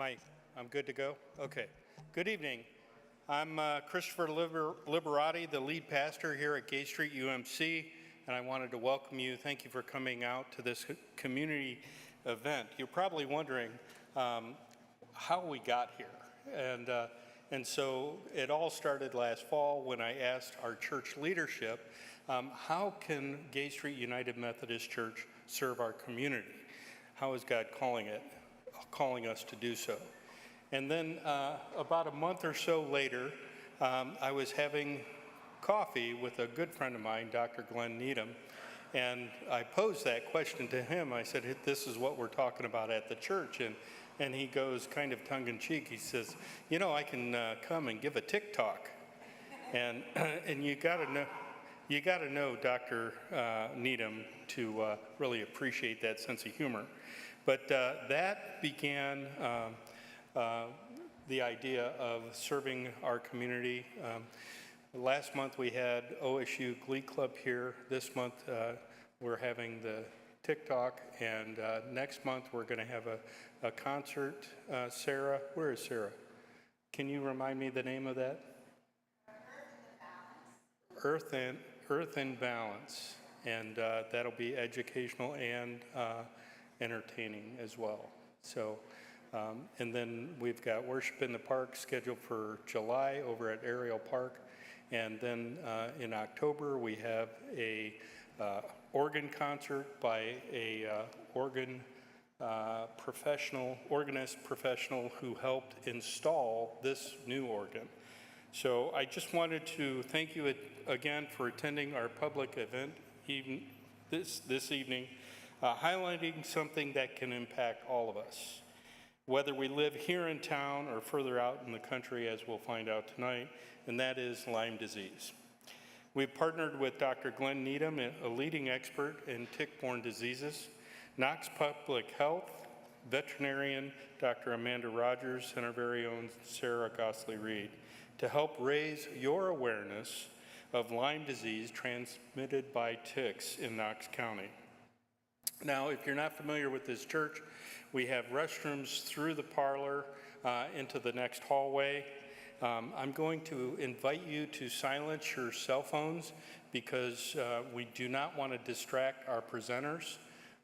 I'm good to go? Okay. Good evening. I'm Christopher Liberati, the lead pastor here at Gay Street UMC, and I wanted to welcome you. Thank you for coming out to this community event. You're probably wondering how we got here. And so it all started last fall when I asked our church leadership, how can Gay Street United Methodist Church serve our community? How is God calling us to do so? And then about a month or so later, I was having coffee with a good friend of mine, Dr. Glen Needham, and I posed that question to him. I said, this is what we're talking about at the church. And he goes kind of tongue-in-cheek, he says, you know, I can come and give a TikTok. And you gotta know Dr. Needham to really appreciate that sense of humor. But that began the idea of serving our community. Last month we had OSU Glee Club here. This month we're having the TikTok, and next month we're going to have a concert. Sarah, where is Sarah? Can you remind me the name of that? Earth and Balance, and that'll be educational and entertaining as well. So, and then we've got Worship in the Park scheduled for July over at Ariel Park, and then in October we have a organ concert by a organist professional who helped install this new organ. So I just wanted to thank you again for attending our public event this evening, highlighting something that can impact all of us, whether we live here in town or further out in the country, as we'll find out tonight, and that is Lyme disease. We've partnered with Dr. Glen Needham, a leading expert in tick-borne diseases, Knox Public Health, veterinarian Dr. Amanda Rogers, and our very own Sarah Goslee Reed, to help raise your awareness of Lyme disease transmitted by ticks in Knox County. Now, if you're not familiar with this church, we have restrooms through the parlor into the next hallway. I'm going to invite you to silence your cell phones because we do not want to distract our presenters.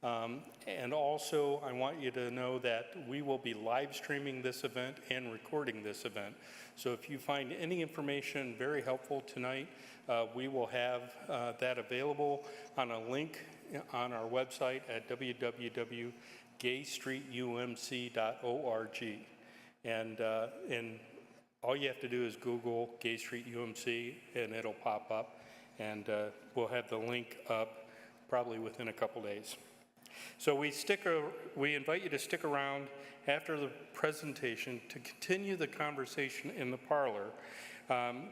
And also, I want you to know that we will be live streaming this event and recording this event. So if you find any information very helpful tonight, we will have that available on a link on our website at www.gaystreetumc.org. And all you have to do is Google Gay Street UMC and it'll pop up. And we'll have the link up probably within a couple days. So we invite you to stick around after the presentation to continue the conversation in the parlor.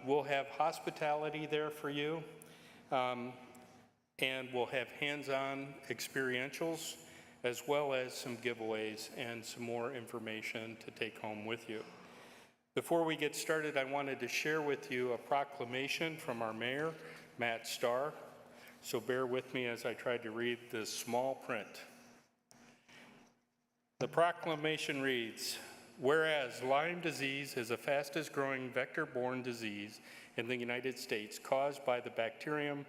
We'll have hospitality there for you, and we'll have hands-on experientials, as well as some giveaways and some more information to take home with you. Before we get started, I wanted to share with you a proclamation from our mayor, Matt Starr. So bear with me as I tried to read this small print. The proclamation reads, whereas Lyme disease is the fastest growing vector-borne disease in the United States caused by the bacterium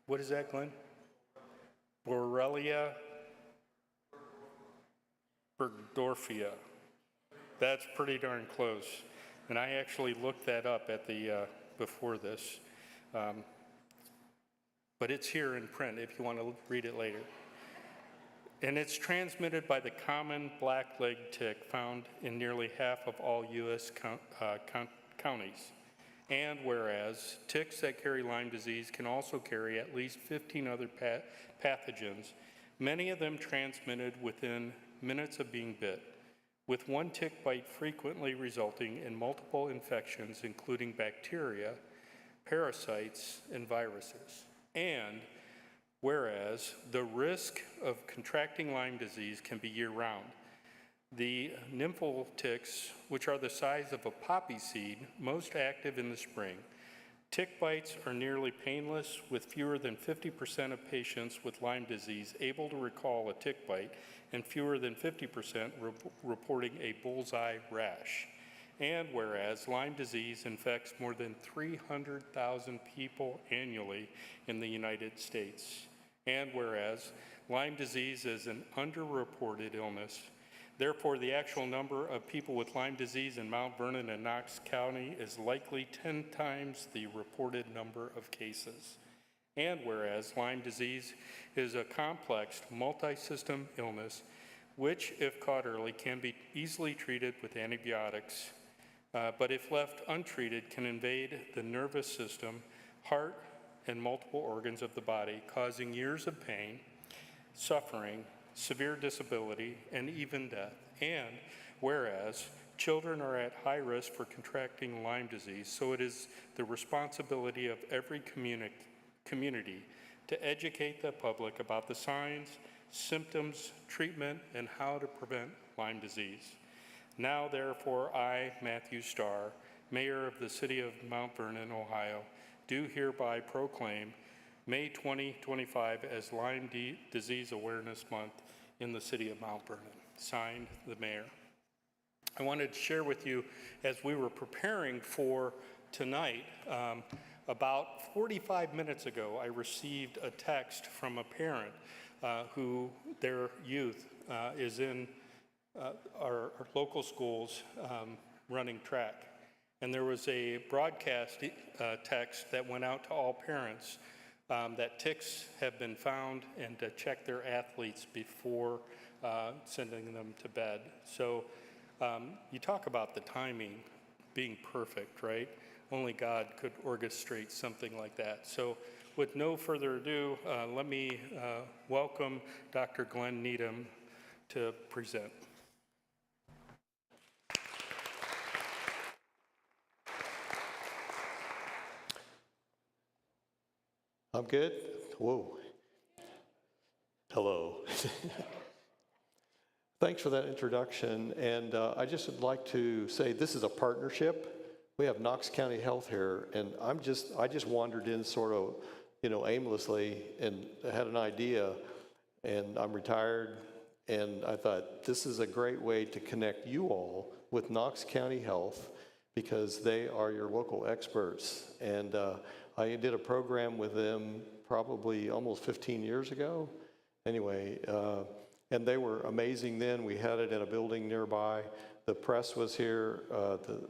what is that, Glenn? Borrelia burgdorfia. That's pretty darn close. And I actually looked that up at the before this, but it's here in print if you want to read it later. And it's transmitted by the common black-legged tick found in nearly half of all U.S. counties. And whereas ticks that carry Lyme disease can also carry at least 15 other pathogens, many of them transmitted within minutes of being bit, with one tick bite frequently resulting in multiple infections, including bacteria, parasites, and viruses. And whereas the risk of contracting Lyme disease can be year-round, the nymphal ticks, which are the size of a poppy seed, most active in the spring, Tick bites are nearly painless, with fewer than 50% of patients with Lyme disease able to recall a tick bite and fewer than 50% reporting a bullseye rash. And whereas Lyme disease infects more than 300,000 people annually in the United States. And whereas Lyme disease is an underreported illness, therefore, the actual number of people with Lyme disease in Mount Vernon and Knox County is likely 10 times the reported number of cases. And whereas Lyme disease is a complex, multi-system illness, which, if caught early, can be easily treated with antibiotics, but if left untreated, can invade the nervous system, heart, and multiple organs of the body, causing years of pain, suffering, severe disability, and even death. And whereas children are at high risk for contracting Lyme disease, so it is the responsibility of every community to educate the public about the signs, symptoms, treatment, and how to prevent Lyme disease. Now, therefore, I, Matthew Starr, Mayor of the City of Mount Vernon, Ohio, do hereby proclaim May 2025 as Lyme Disease Awareness Month in the City of Mount Vernon. Signed, the Mayor. I wanted to share with you, as we were preparing for tonight, about 45 minutes ago, I received a text from a parent who their youth is in our local schools running track. And there was a broadcast text that went out to all parents that ticks have been found and to check their athletes before sending them to bed. So you talk about the timing being perfect, right? Only God could orchestrate something like that. So with no further ado, let me welcome Dr. Glen Needham to present. I'm good. Whoa. Hello. Thanks for that introduction. And I just would like to say this is a partnership. We have Knox County Health here, and I just wandered in sort of, aimlessly and had an idea, and I'm retired, and I thought this is a great way to connect you all with Knox County Health because they are your local experts. And I did a program with them probably almost 15 years ago. Anyway, and they were amazing then. We had it in a building nearby. The press was here.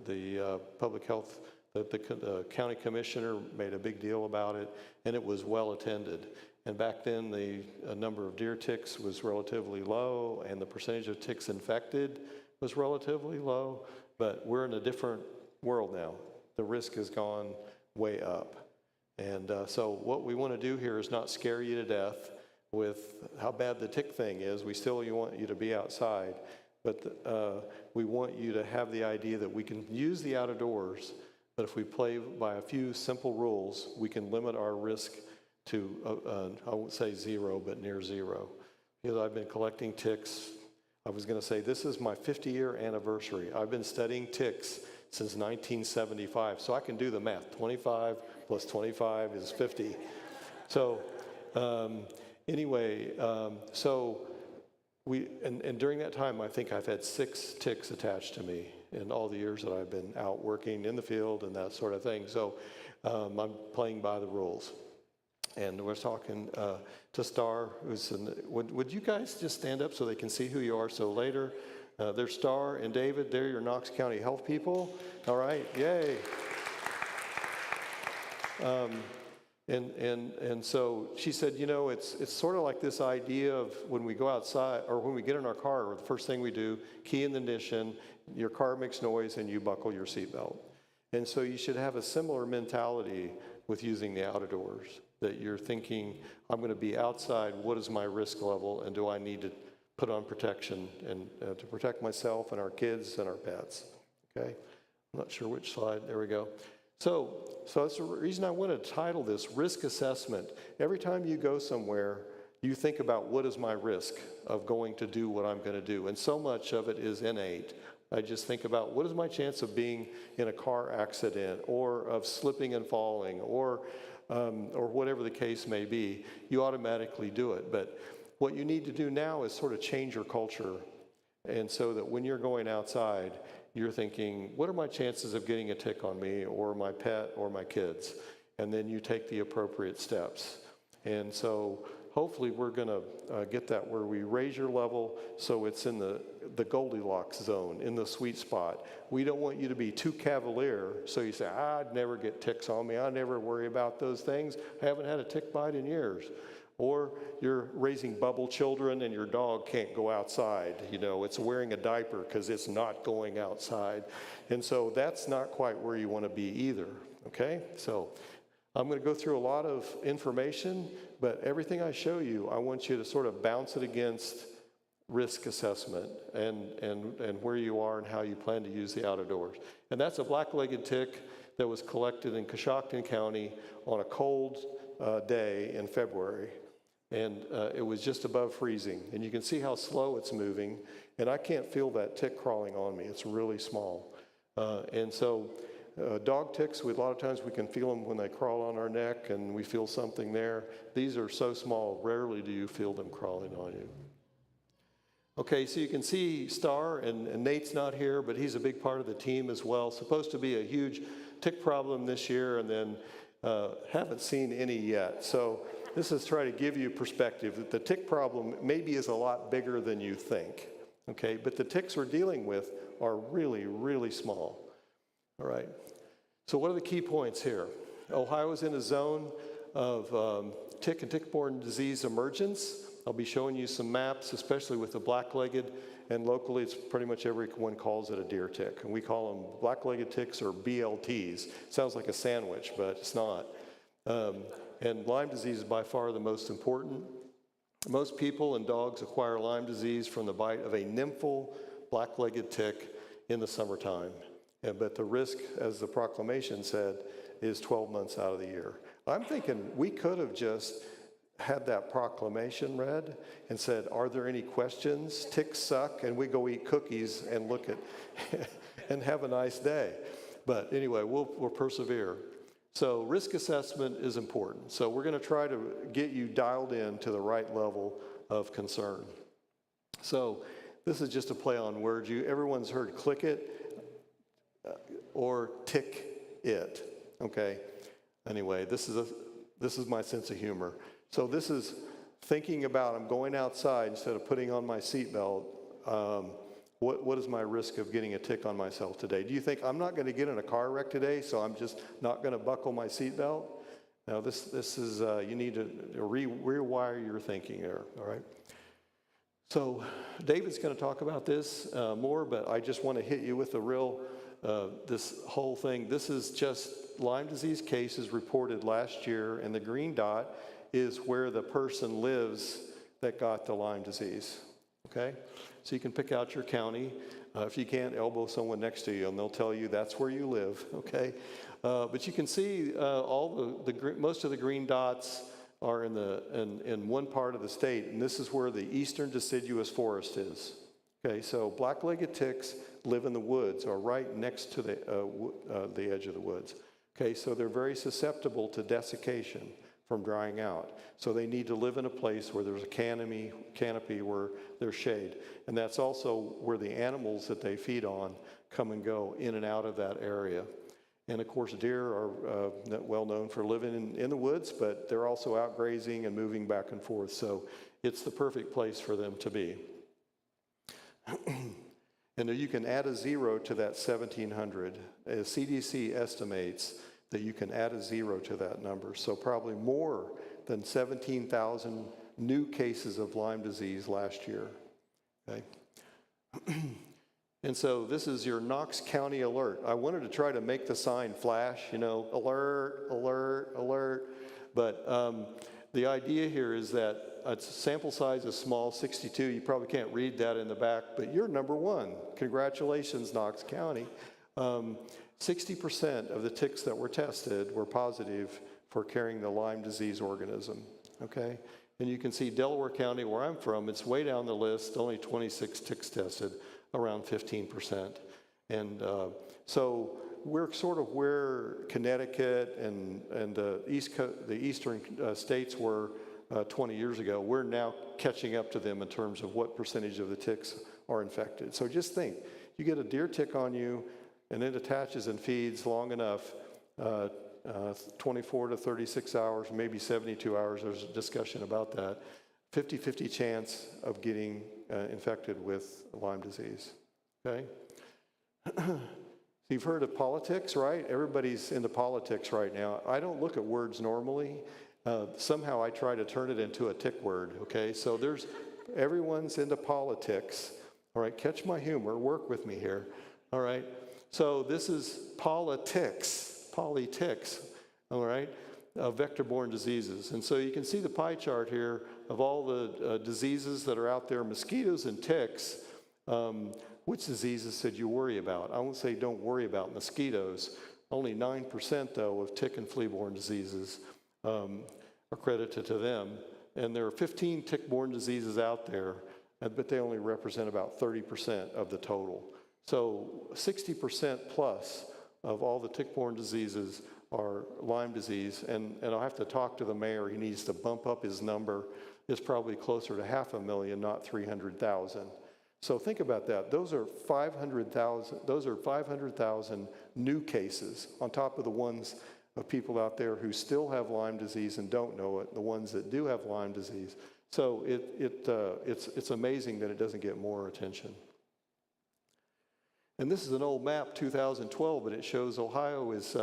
The public health, the county commissioner made a big deal about it, and it was well attended. And back then, the number of deer ticks was relatively low, and the percentage of ticks infected was relatively low. But we're in a different world now. The risk has gone way up. And so what we want to do here is not scare you to death with how bad the tick thing is. We still want you to be outside, but we want you to have the idea that we can use the out-of-doors, but if we play by a few simple rules, we can limit our risk to, I won't say zero, but near zero. Because I've been collecting ticks. I was going to say this is my 50-year anniversary. I've been studying ticks since 1975, so I can do the math. 25 plus 25 is 50. So anyway, so and during that time, I think I've had 6 ticks attached to me in all the years that I've been out working in the field and that sort of thing. So I'm playing by the rules. And we're talking to Star, who's would you guys just stand up so they can see who you are? So later, there's Star and David. They're your Knox County Health people. All right, yay. And so she said, it's sort of like this idea of when we go outside or when we get in our car, the first thing we do, key in the ignition, your car makes noise and you buckle your seatbelt. And so you should have a similar mentality with using the outdoors, that you're thinking, I'm going to be outside, what is my risk level, and do I need to put on protection and to protect myself and our kids and our pets, okay? I'm not sure which slide, there we go. So that's the reason I want to title this Risk Assessment. Every time you go somewhere, you think about what is my risk of going to do what I'm going to do. And so much of it is innate. I just think about what is my chance of being in a car accident or of slipping and falling or whatever the case may be. You automatically do it. But what you need to do now is sort of change your culture. And so that when you're going outside, you're thinking, what are my chances of getting a tick on me or my pet or my kids? And then you take the appropriate steps. And so hopefully we're going to get that where we raise your level so it's in the Goldilocks zone, in the sweet spot. We don't want you to be too cavalier, so you say, I'd never get ticks on me. I never worry about those things. I haven't had a tick bite in years. Or you're raising bubble children and your dog can't go outside. You know, it's wearing a diaper because it's not going outside. And so that's not quite where you want to be either, okay? So I'm going to go through a lot of information, but everything I show you, I want you to sort of bounce it against risk assessment and where you are and how you plan to use the outdoors. And that's a black-legged tick that was collected in Coshocton County on a cold day in February. And it was just above freezing. And you can see how slow it's moving. And I can't feel that tick crawling on me. It's really small. And so dog ticks, a lot of times we can feel them when they crawl on our neck and we feel something there. These are so small, rarely do you feel them crawling on you. Okay, so you can see Star, and Nate's not here, but he's a big part of the team as well. Supposed to be a huge tick problem this year, and then haven't seen any yet. So this is trying to give you perspective that the tick problem maybe is a lot bigger than you think. Okay, but the ticks we're dealing with are really, really small. All right, so what are the key points here? Ohio is in a zone of tick and tick-borne disease emergence. I'll be showing you some maps, especially with the black-legged, and locally it's pretty much everyone calls it a deer tick. And we call them black-legged ticks or BLTs. Sounds like a sandwich, but it's not. And Lyme disease is by far the most important. Most people and dogs acquire Lyme disease from the bite of a nymphal black-legged tick in the summertime. But the risk, as the proclamation said, is 12 months out of the year. I'm thinking we could have just had that proclamation read and said, are there any questions? Ticks suck, and we go eat cookies and look at and have a nice day. But anyway, we'll persevere. So risk assessment is important. So we're going to try to get you dialed in to the right level of concern. So this is just a play on words. Everyone's heard click it or tick it, okay? Anyway, this is my sense of humor. So this is thinking about I'm going outside instead of putting on my seatbelt. What is my risk of getting a tick on myself today? Do you think I'm not going to get in a car wreck today, so I'm just not going to buckle my seatbelt? Now this is you need to rewire your thinking there. All right. So David's going to talk about this more, but I just want to hit you with the real this whole thing. This is just Lyme disease cases reported last year, and the green dot is where the person lives that got the Lyme disease, okay? So you can pick out your county. If you can't, elbow someone next to you, and they'll tell you that's where you live, okay? But you can see most of the green dots are in one part of the state, and this is where the eastern deciduous forest is. Okay, so black-legged ticks live in the woods or right next to the edge of the woods. Okay, so they're very susceptible to desiccation from drying out. So they need to live in a place where there's a canopy where there's shade. And that's also where the animals that they feed on come and go in and out of that area. And of course, deer are well known for living in the woods, but they're also out grazing and moving back and forth. So it's the perfect place for them to be. And you can add a 0 to that 1,700. As CDC estimates that you can add a 0 to that number. So probably more than 17,000 new cases of Lyme disease last year. Okay. And so this is your Knox County alert. I wanted to try to make the sign flash, you know, alert, alert, alert. But the idea here is that a sample size is small, 62. You probably can't read that in the back, but you're number one. Congratulations, Knox County. 60% of the ticks that were tested were positive for carrying the Lyme disease organism, okay? And you can see Delaware County, where I'm from, it's way down the list, only 26 ticks tested. around 15%. And so we're sort of where Connecticut and the eastern states were 20 years ago. We're now catching up to them in terms of what percentage of the ticks are infected. So just think, you get a deer tick on you, and it attaches and feeds long enough, 24 to 36 hours, maybe 72 hours, there's a discussion about that, 50-50 chance of getting infected with Lyme disease, okay? You've heard of politics, right? Everybody's into politics right now. I don't look at words normally. Somehow I try to turn it into a tick word, okay? So everyone's into politics. All right, catch my humor, work with me here. All right, so this is polyticks, all right, vector-borne diseases. And so you can see the pie chart here of all the diseases that are out there, mosquitoes and ticks. Which diseases should you worry about? I won't say don't worry about mosquitoes. Only 9% though of tick and flea-borne diseases are credited to them. And there are 15 tick-borne diseases out there, but they only represent about 30% of the total. So 60% plus of all the tick-borne diseases are Lyme disease. And I'll have to talk to the mayor. He needs to bump up his number. It's probably closer to 500,000, not 300,000. So think about that. Those are 500,000 new cases on top of the ones of people out there who still have Lyme disease and don't know it, the ones that do have Lyme disease. So it's amazing that it doesn't get more attention. And this is an old map, 2012, but it shows Ohio is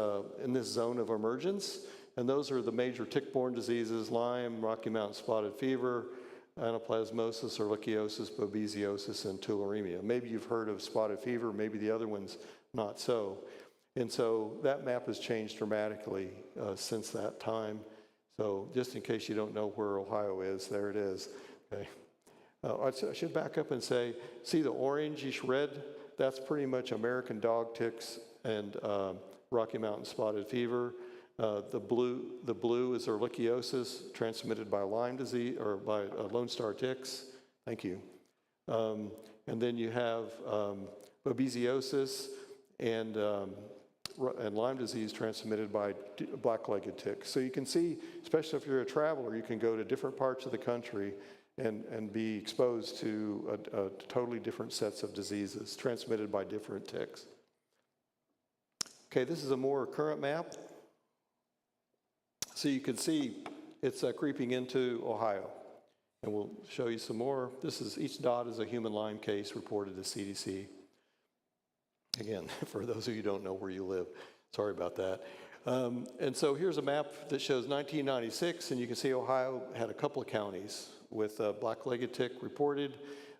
in this zone of emergence. And those are the major tick-borne diseases: Lyme, Rocky Mountain spotted fever, anaplasmosis, ehrlichiosis, babesiosis, and tularemia. Maybe you've heard of spotted fever, maybe the other ones not so. And so that map has changed dramatically since that time. So just in case you don't know where Ohio is, there it is. Okay. I should back up and say, see the orangish red? That's pretty much American dog ticks and Rocky Mountain spotted fever. The blue is ehrlichiosis transmitted by Lyme disease or by Lone Star ticks. Thank you. And then you have babesiosis and Lyme disease transmitted by black-legged ticks. So you can see, especially if you're a traveler, you can go to different parts of the country and be exposed to a totally different sets of diseases transmitted by different ticks. Okay, this is a more current map. So you can see it's creeping into Ohio. And we'll show you some more. Each dot is a human Lyme case reported to CDC. Again, for those of you who don't know where you live, sorry about that. And so here's a map that shows 1996, and you can see Ohio had a couple of counties with black-legged tick reported.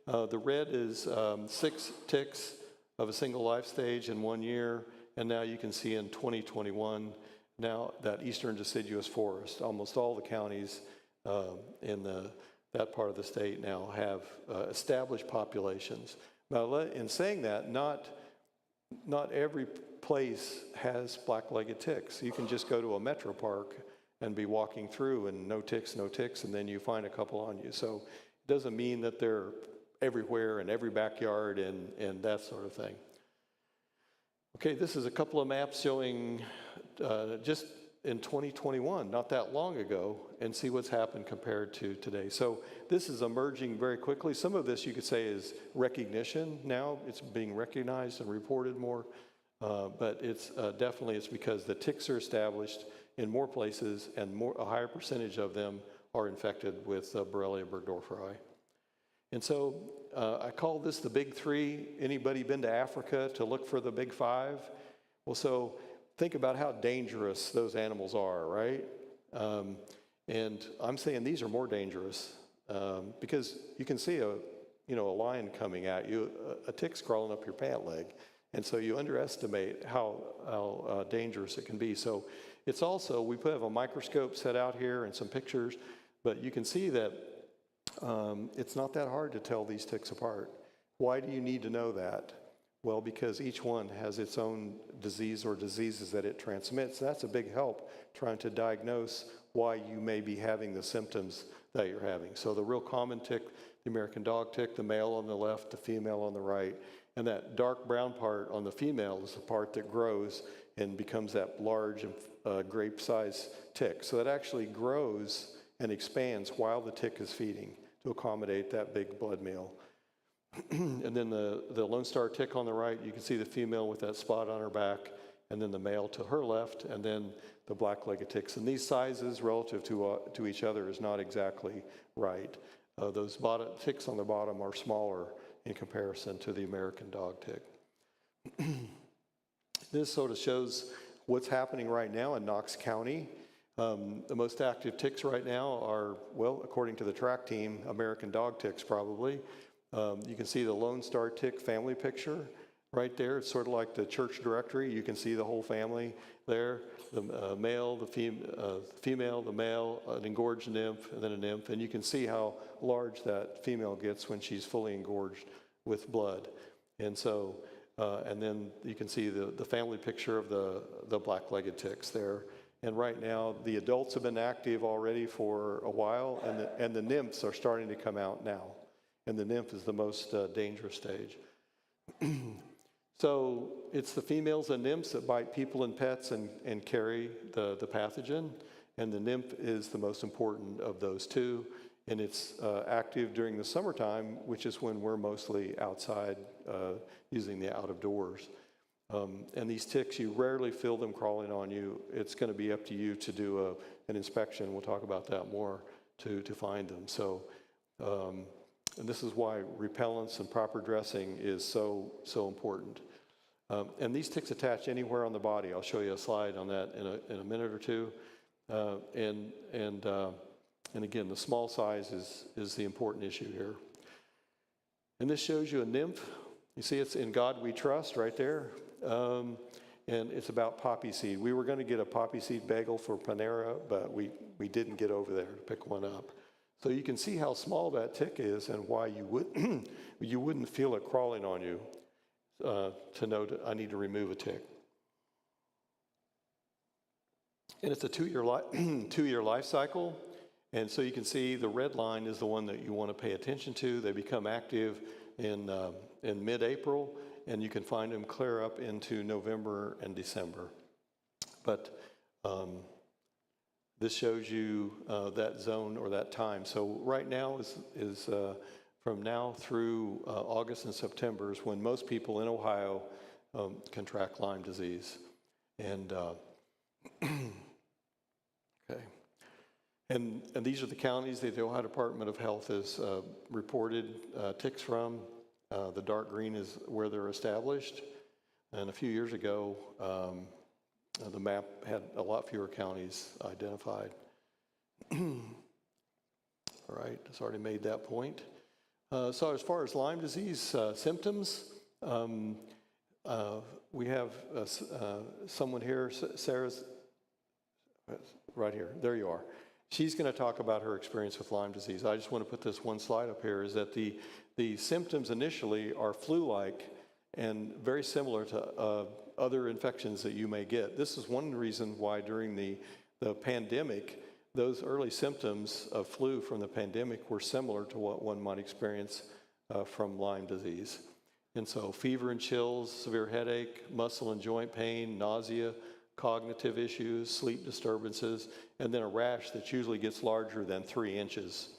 The red is 6 ticks of a single life stage in 1 year, and now you can see in 2021, now that eastern deciduous forest, almost all the counties in that part of the state now have established populations. Now, in saying that, not every place has black-legged ticks. You can just go to a metro park and be walking through and no ticks, and then you find a couple on you. So it doesn't mean that they're everywhere in every backyard and that sort of thing. Okay, this is a couple of maps showing just in 2021, not that long ago, and see what's happened compared to today. So this is emerging very quickly. Some of this you could say is recognition now. It's being recognized and reported more, but it's definitely it's because the ticks are established in more places and a higher percentage of them are infected with Borrelia burgdorferi. And so I call this the big three. Anybody been to Africa to look for the big five? Well, so think about how dangerous those animals are, right? And I'm saying these are more dangerous because you can see a lion coming at you, a tick's crawling up your pant leg. And so you underestimate how dangerous it can be. So it's also, we have a microscope set out here and some pictures, but you can see that it's not that hard to tell these ticks apart. Why do you need to know that? Well, because each one has its own disease or diseases that it transmits. That's a big help trying to diagnose why you may be having the symptoms that you're having. So the real common tick, the American dog tick, the male on the left, the female on the right, And that dark brown part on the female is the part that grows and becomes that large grape-sized tick. So it actually grows and expands while the tick is feeding to accommodate that big blood meal. And then the Lone Star tick on the right, you can see the female with that spot on her back, and then the male to her left, and then the black-legged ticks. And these sizes relative to each other is not exactly right. Those ticks on the bottom are smaller in comparison to the American dog tick. This sort of shows what's happening right now in Knox County. The most active ticks right now are, well, according to the track team, American dog ticks probably. You can see the Lone Star tick family picture right there. It's sort of like the church directory. You can see the whole family there. The male, the female, the male, an engorged nymph, and then a nymph. And you can see how large that female gets when she's fully engorged with blood. And so, and then you can see the family picture of the black-legged ticks there. And right now, the adults have been active already for a while, and the nymphs are starting to come out now. And the nymph is the most dangerous stage. So it's the females and nymphs that bite people and pets and carry the pathogen. And the nymph is the most important of those two. And it's active during the summertime, which is when we're mostly outside using the out of doors. And these ticks, you rarely feel them crawling on you. It's going to be up to you to do an inspection. We'll talk about that more to find them. So, and this is why repellents and proper dressing is so important. And these ticks attach anywhere on the body. I'll show you a slide on that in a minute or two. And again, the small size is the important issue here. And this shows you a nymph. You see it's In God We Trust right there. And it's about poppy seed. We were going to get a poppy seed bagel for Panera, but we didn't get over there to pick one up. So you can see how small that tick is and why you wouldn't feel it crawling on you to know I need to remove a tick. And it's a two-year life cycle. And so you can see the red line is the one that you want to pay attention to. They become active in mid-April, and you can find them clear up into November and December. But this shows you that zone or that time. So right now is from now through August and September is when most people in Ohio contract Lyme disease. And okay. And these are the counties that the Ohio Department of Health has reported ticks from. The dark green is where they're established. And a few years ago, the map had a lot fewer counties identified. All right, it's already made that point. So as far as Lyme disease symptoms, we have someone here, Sarah's right here. There you are. She's going to talk about her experience with Lyme disease. I just want to put this one slide up here, is that the symptoms initially are flu-like and very similar to other infections that you may get. This is one reason why during the pandemic, those early symptoms of flu from the pandemic were similar to what one might experience from Lyme disease. And so fever and chills, severe headache, muscle and joint pain, nausea, cognitive issues, sleep disturbances, and then a rash that usually gets larger than 3 inches.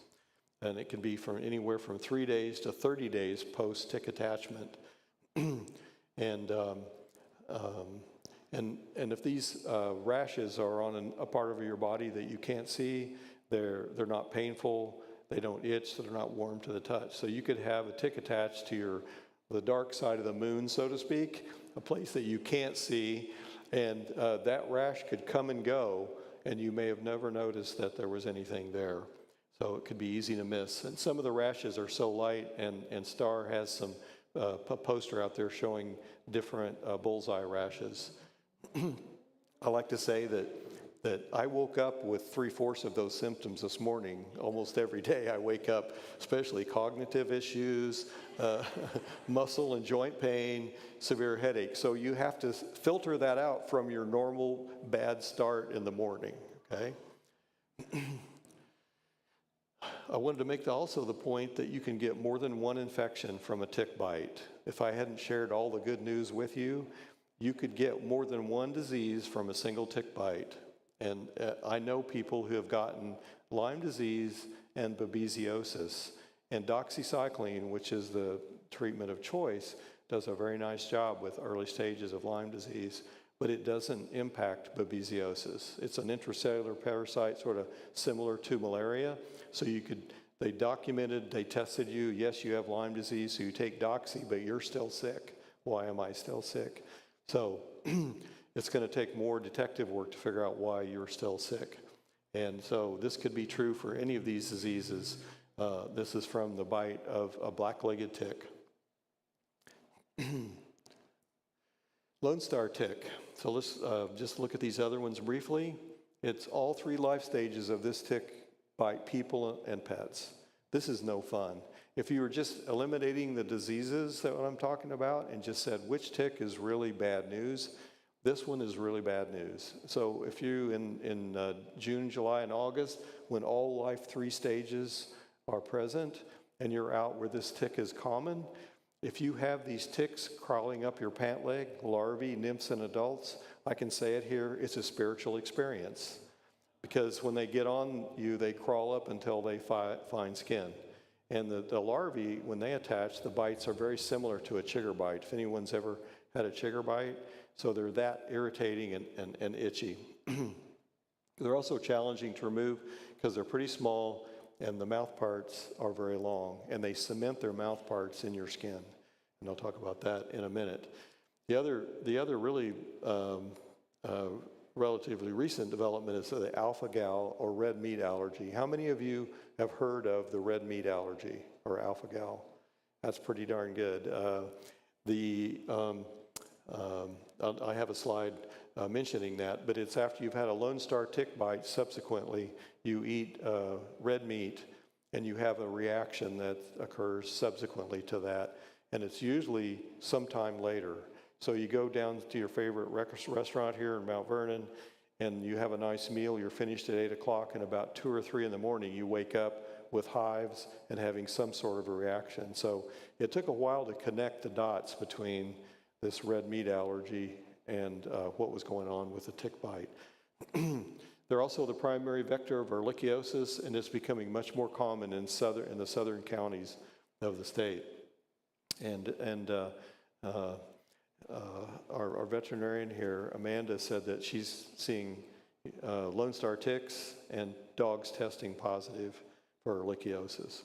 And it can be from anywhere from 3 days to 30 days post-tick attachment. And if these rashes are on a part of your body that you can't see, they're not painful, they don't itch, so they're not warm to the touch. So you could have a tick attached to the dark side of the moon, so to speak, a place that you can't see, and that rash could come and go, and you may have never noticed that there was anything there. So it could be easy to miss. And some of the rashes are so light, and Star has some a poster out there showing different bullseye rashes. I like to say that I woke up with 3/4 of those symptoms this morning. Almost every day I wake up, especially cognitive issues, muscle and joint pain, severe headache. So you have to filter that out from your normal bad start in the morning, okay? I wanted to make also the point that you can get more than one infection from a tick bite. If I hadn't shared all the good news with you, you could get more than one disease from a single tick bite. And I know people who have gotten Lyme disease and babesiosis. And doxycycline, which is the treatment of choice, does a very nice job with early stages of Lyme disease, but it doesn't impact babesiosis. It's an intracellular parasite, sort of similar to malaria. So they documented, they tested you, yes, you have Lyme disease, so you take doxy, but you're still sick. Why am I still sick? So it's going to take more detective work to figure out why you're still sick. And so this could be true for any of these diseases. This is from the bite of a black-legged tick. Lone Star tick. So let's just look at these other ones briefly. It's all 3 life stages of this tick bite people and pets. This is no fun. If you were just eliminating the diseases that I'm talking about and just said which tick is really bad news, this one is really bad news. So if you in June, July, and August, when all life 3 stages are present and you're out where this tick is common, if you have these ticks crawling up your pant leg, larvae, nymphs, and adults, I can say it here, it's a spiritual experience. Because when they get on you, they crawl up until they find skin. And the larvae, when they attach, the bites are very similar to a chigger bite, if anyone's ever had a chigger bite. So they're that irritating and itchy. They're also challenging to remove because they're pretty small and the mouth parts are very long, and they cement their mouth parts in your skin. And I'll talk about that in a minute. The other really relatively recent development is the alpha-gal or red meat allergy. How many of you have heard of the red meat allergy or alpha-gal? That's pretty darn good. I have a slide mentioning that, but it's after you've had a Lone Star tick bite, subsequently you eat red meat and you have a reaction that occurs subsequently to that, and it's usually sometime later. So you go down to your favorite restaurant here in Mount Vernon and you have a nice meal, you're finished at 8 o'clock, and about 2 or 3 in the morning you wake up with hives and having some sort of a reaction. So it took a while to connect the dots between this red meat allergy and what was going on with the tick bite. They're also the primary vector of ehrlichiosis, and it's becoming much more common in the southern counties of the state. And our veterinarian here, Amanda, said that she's seeing Lone Star ticks and dogs testing positive for ehrlichiosis.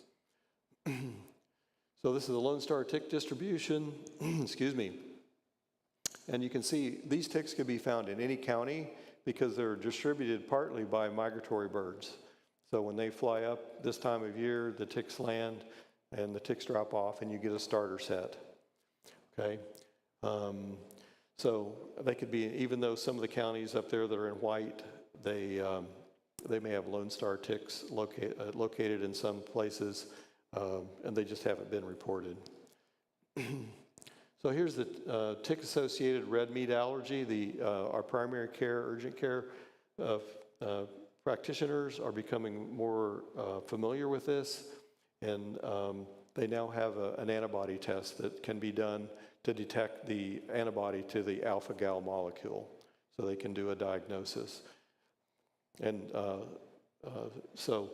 So this is the Lone Star tick distribution. Excuse me. And you can see these ticks can be found in any county because they're distributed partly by migratory birds. So when they fly up this time of year, the ticks land and the ticks drop off and you get a starter set. Okay. So they could be, even though some of the counties up there that are in white, they may have Lone Star ticks located in some places, and they just haven't been reported. So here's the tick-associated red meat allergy. Our primary care, urgent care practitioners are becoming more familiar with this, and they now have an antibody test that can be done to detect the antibody to the alpha-gal molecule, so they can do a diagnosis. And so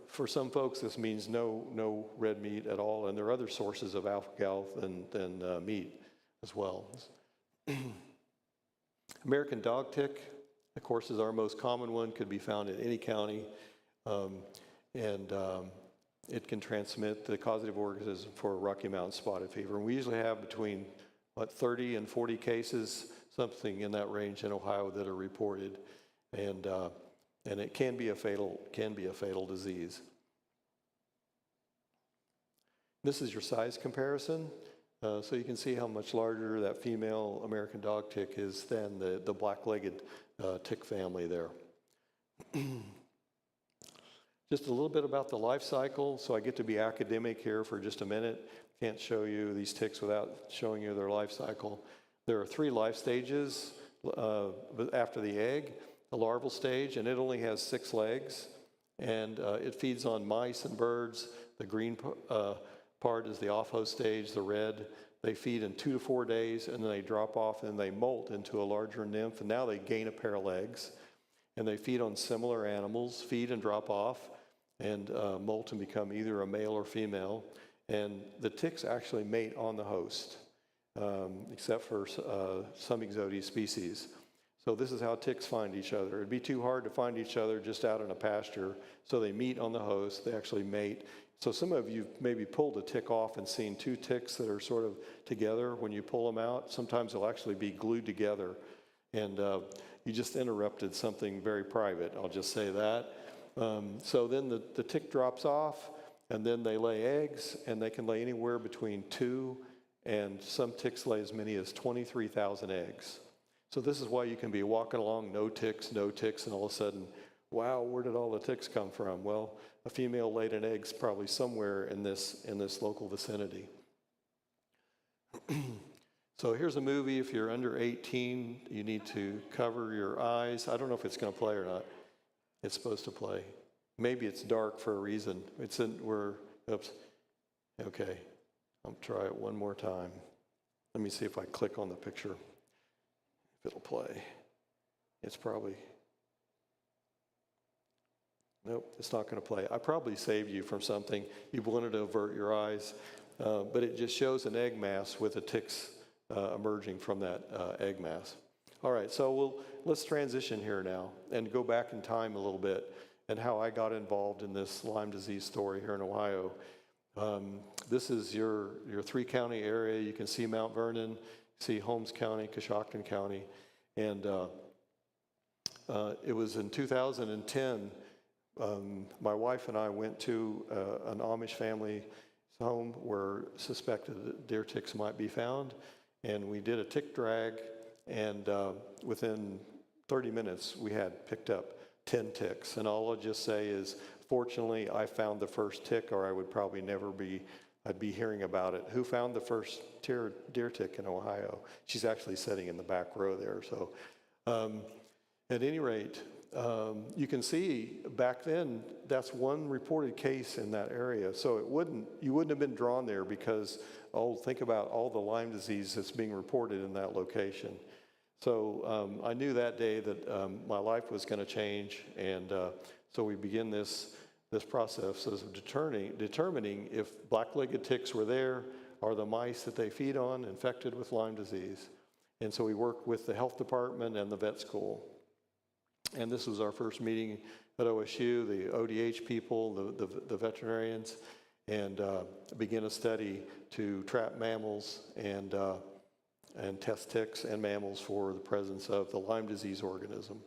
for some folks, this means no red meat at all, and there are other sources of alpha-gal than meat as well. American dog tick, of course, is our most common one, could be found in any county, and it can transmit the causative organism for Rocky Mountain spotted fever. And we usually have between 30 and 40 cases, something in that range in Ohio that are reported, and it can be a fatal disease. This is your size comparison, so you can see how much larger that female American dog tick is than the black-legged tick family there. Just a little bit about the life cycle. So I get to be academic here for just a minute. Can't show you these ticks without showing you their life cycle. There are 3 life stages after the egg. The larval stage, and it only has 6 legs. and it feeds on mice and birds. The green part is the off-host stage, the red. They feed in 2 to 4 days, and then they drop off and they molt into a larger nymph, and now they gain a pair of legs. And they feed on similar animals, feed and drop off, and molt and become either a male or female. And the ticks actually mate on the host, except for some exotic species. So this is how ticks find each other. It'd be too hard to find each other just out in a pasture. So they meet on the host, they actually mate. So some of you maybe pulled a tick off and seen 2 ticks that are sort of together. When you pull them out, sometimes they'll actually be glued together. And you just interrupted something very private, I'll just say that. So then the tick drops off, and then they lay eggs, and they can lay anywhere between 2 and some ticks lay as many as 23,000 eggs. So this is why you can be walking along, no ticks, and all of a sudden, wow, where did all the ticks come from? Well, a female laid an egg probably somewhere in this local vicinity. So here's a movie. If you're under 18, you need to cover your eyes. I don't know if it's going to play or not. It's supposed to play. Maybe it's dark for a reason. Oops. Okay, I'll try it one more time. Let me see if I click on the picture, if it'll play. It's probably, nope, it's not going to play. I probably saved you from something. You wanted to avert your eyes, but it just shows an egg mass with the ticks emerging from that egg mass. All right, so let's transition here now and go back in time a little bit and how I got involved in this Lyme disease story here in Ohio. This is your 3-county area. You can see Mount Vernon, see Holmes County, Coshocton County, and it was in 2010. My wife and I went to an Amish family's home where suspected deer ticks might be found, and we did a tick drag, and within 30 minutes we had picked up 10 ticks. And all I'll just say is, fortunately, I found the first tick, or I would probably I'd be hearing about it. Who found the first deer tick in Ohio? She's actually sitting in the back row there. So at any rate, you can see back then, that's one reported case in that area. So you wouldn't have been drawn there because, think about all the Lyme disease that's being reported in that location. So I knew that day that my life was going to change, and so we begin this process of determining if black-legged ticks were there, or the mice that they feed on infected with Lyme disease. And so we worked with the health department and the vet school. And this was our first meeting at OSU, the ODH people, the veterinarians, and begin a study to trap mammals and test ticks and mammals for the presence of the Lyme disease organism.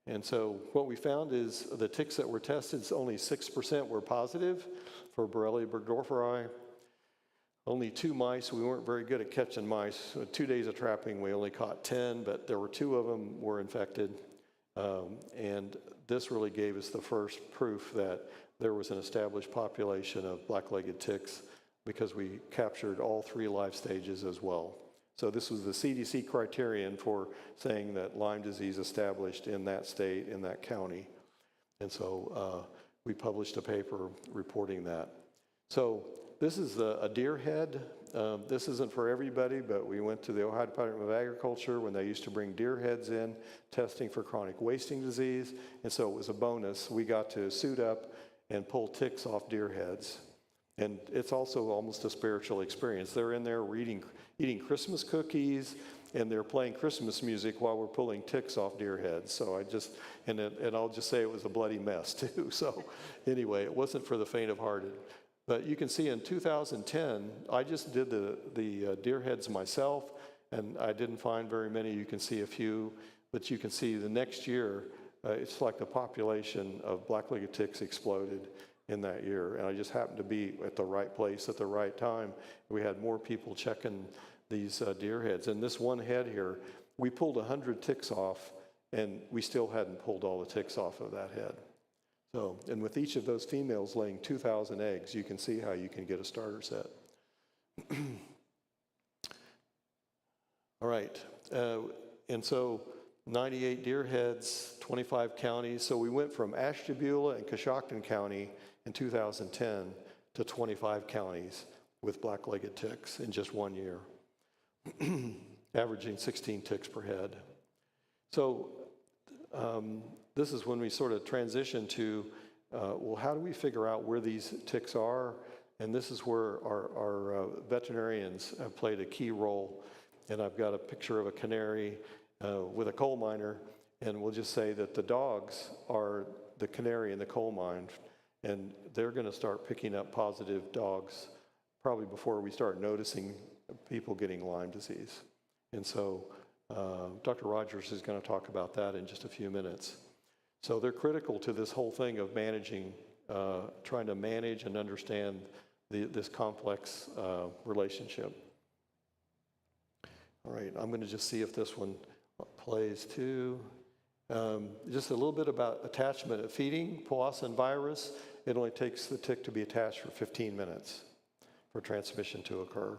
And so what we found is the ticks that were tested, only 6% were positive for Borrelia burgdorferi. Only 2 mice. We weren't very good at catching mice. 2 days of trapping, we only caught 10, but there were 2 of them were infected. And this really gave us the first proof that there was an established population of black-legged ticks, because we captured all 3 life stages as well. So this was the CDC criterion for saying that Lyme disease established in that state, in that county. And so we published a paper reporting that. So this is a deer head. This isn't for everybody, but we went to the Ohio Department of Agriculture when they used to bring deer heads in, testing for chronic wasting disease. And so it was a bonus. We got to suit up and pull ticks off deer heads. And it's also almost a spiritual experience. They're in there eating Christmas cookies, and they're playing Christmas music while we're pulling ticks off deer heads. So and I'll just say it was a bloody mess too. So anyway, it wasn't for the faint of hearted. But you can see in 2010, I just did the deer heads myself, and I didn't find very many. You can see a few, but you can see the next year, it's like the population of black-legged ticks exploded in that year. And I just happened to be at the right place at the right time. We had more people checking these deer heads. And this one head here, we pulled 100 ticks off, and we still hadn't pulled all the ticks off of that head. So, and with each of those females laying 2,000 eggs, you can see how you can get a starter set. All right, and so 98 deer heads, 25 counties. So we went from Ashtabula and Coshocton County in 2010 to 25 counties with black-legged ticks in just 1 year, averaging 16 ticks per head. So this is when we sort of transition to, well, how do we figure out where these ticks are? And this is where our veterinarians have played a key role. And I've got a picture of a canary with a coal miner, and we'll just say that the dogs are the canary in the coal mine, and they're going to start picking up positive dogs probably before we start noticing people getting Lyme disease. And so Dr. Rogers is going to talk about that in just a few minutes. So they're critical to this whole thing of managing, trying to manage and understand this complex relationship. All right, I'm going to just see if this one plays too. Just a little bit about attachment at feeding. Powassan virus, it only takes the tick to be attached for 15 minutes for transmission to occur.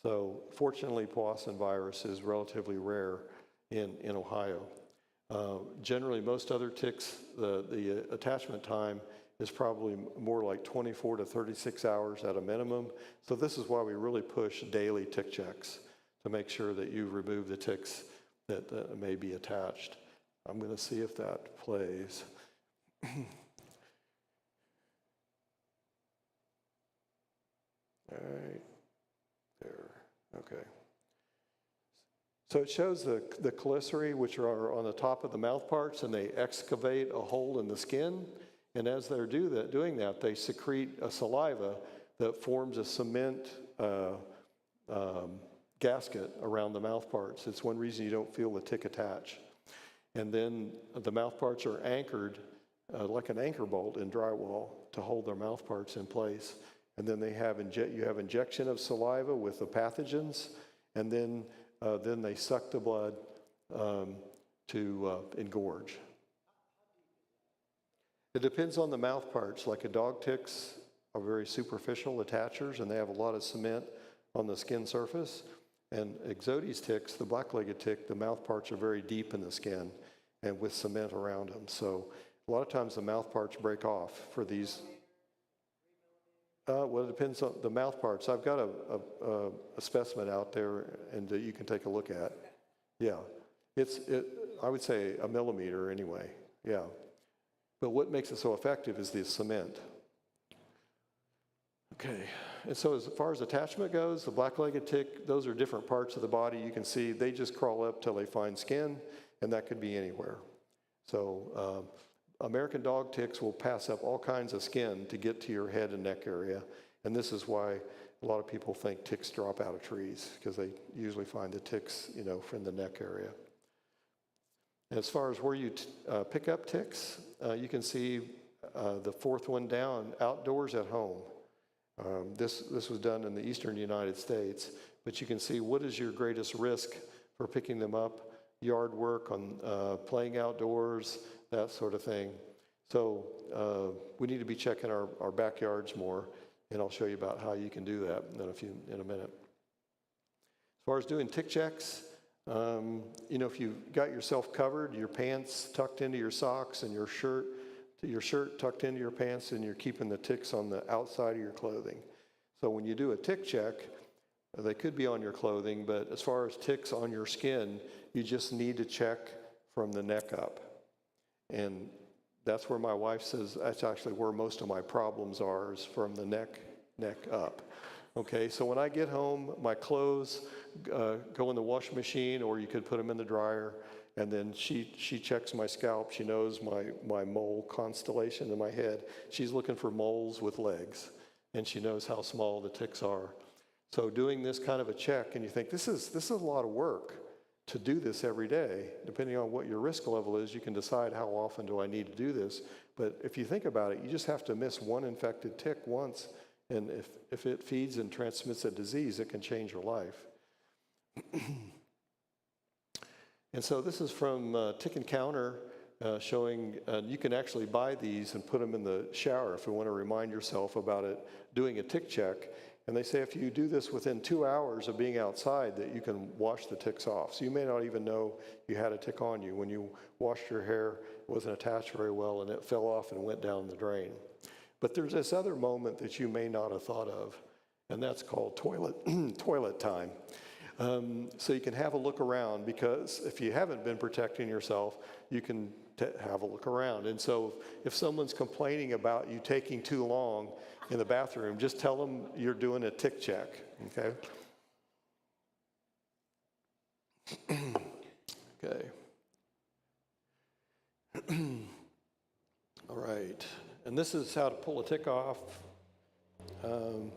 So fortunately, Powassan virus is relatively rare in Ohio. Generally, most other ticks, the attachment time is probably more like 24 to 36 hours at a minimum. So this is why we really push daily tick checks to make sure that you remove the ticks that may be attached. I'm going to see if that plays. All right, there, okay. So it shows the chelicerae, which are on the top of the mouth parts, and they excavate a hole in the skin. And as they're doing that, they secrete a saliva that forms a cement gasket around the mouth parts. It's one reason you don't feel the tick attach. And then the mouth parts are anchored like an anchor bolt in drywall to hold their mouth parts in place. And then you have injection of saliva with the pathogens, and then they suck the blood to engorge. It depends on the mouth parts. Like a dog ticks are very superficial attachers, and they have a lot of cement on the skin surface. And Ixodes ticks, the black-legged tick, the mouth parts are very deep in the skin and with cement around them. So a lot of times the mouth parts break off for these. Well, it depends on the mouth parts. I've got a specimen out there, and you can take a look at. Yeah, I would say a millimeter anyway. Yeah, but what makes it so effective is the cement. Okay, and so as far as attachment goes, the black-legged tick, those are different parts of the body. You can see they just crawl up till they find skin, and that could be anywhere. So American dog ticks will pass up all kinds of skin to get to your head and neck area, and this is why a lot of people think ticks drop out of trees, because they usually find the ticks, from the neck area. As far as where you pick up ticks, you can see the fourth one down, outdoors at home. This was done in the eastern United States, but you can see what is your greatest risk for picking them up, yard work, on playing outdoors, that sort of thing. So we need to be checking our backyards more, and I'll show you about how you can do that in a minute. As far as doing tick checks, if you've got yourself covered, your pants tucked into your socks and your shirt tucked into your pants, and you're keeping the ticks on the outside of your clothing. So when you do a tick check, they could be on your clothing, but as far as ticks on your skin, you just need to check from the neck up. And that's where my wife says that's actually where most of my problems are, is from the neck up. Okay, so when I get home, my clothes go in the washing machine, or you could put them in the dryer. And then she checks my scalp. She knows my mole constellation in my head. She's looking for moles with legs, and she knows how small the ticks are. So doing this kind of a check, and you think, this is a lot of work to do this every day. Depending on what your risk level is, you can decide how often do I need to do this. But if you think about it, you just have to miss one infected tick once, and if it feeds and transmits a disease, it can change your life. And so this is from Tick Encounter, showing you can actually buy these and put them in the shower if you want to remind yourself about it, doing a tick check. And they say if you do this within 2 hours of being outside, that you can wash the ticks off. So you may not even know you had a tick on you. When you washed your hair, it wasn't attached very well, and it fell off and went down the drain. But there's this other moment that you may not have thought of, and that's called toilet time. So you can have a look around, because if you haven't been protecting yourself, you can have a look around. And so if someone's complaining about you taking too long in the bathroom, just tell them you're doing a tick check, okay? Okay. All right. And this is how to pull a tick off. Let's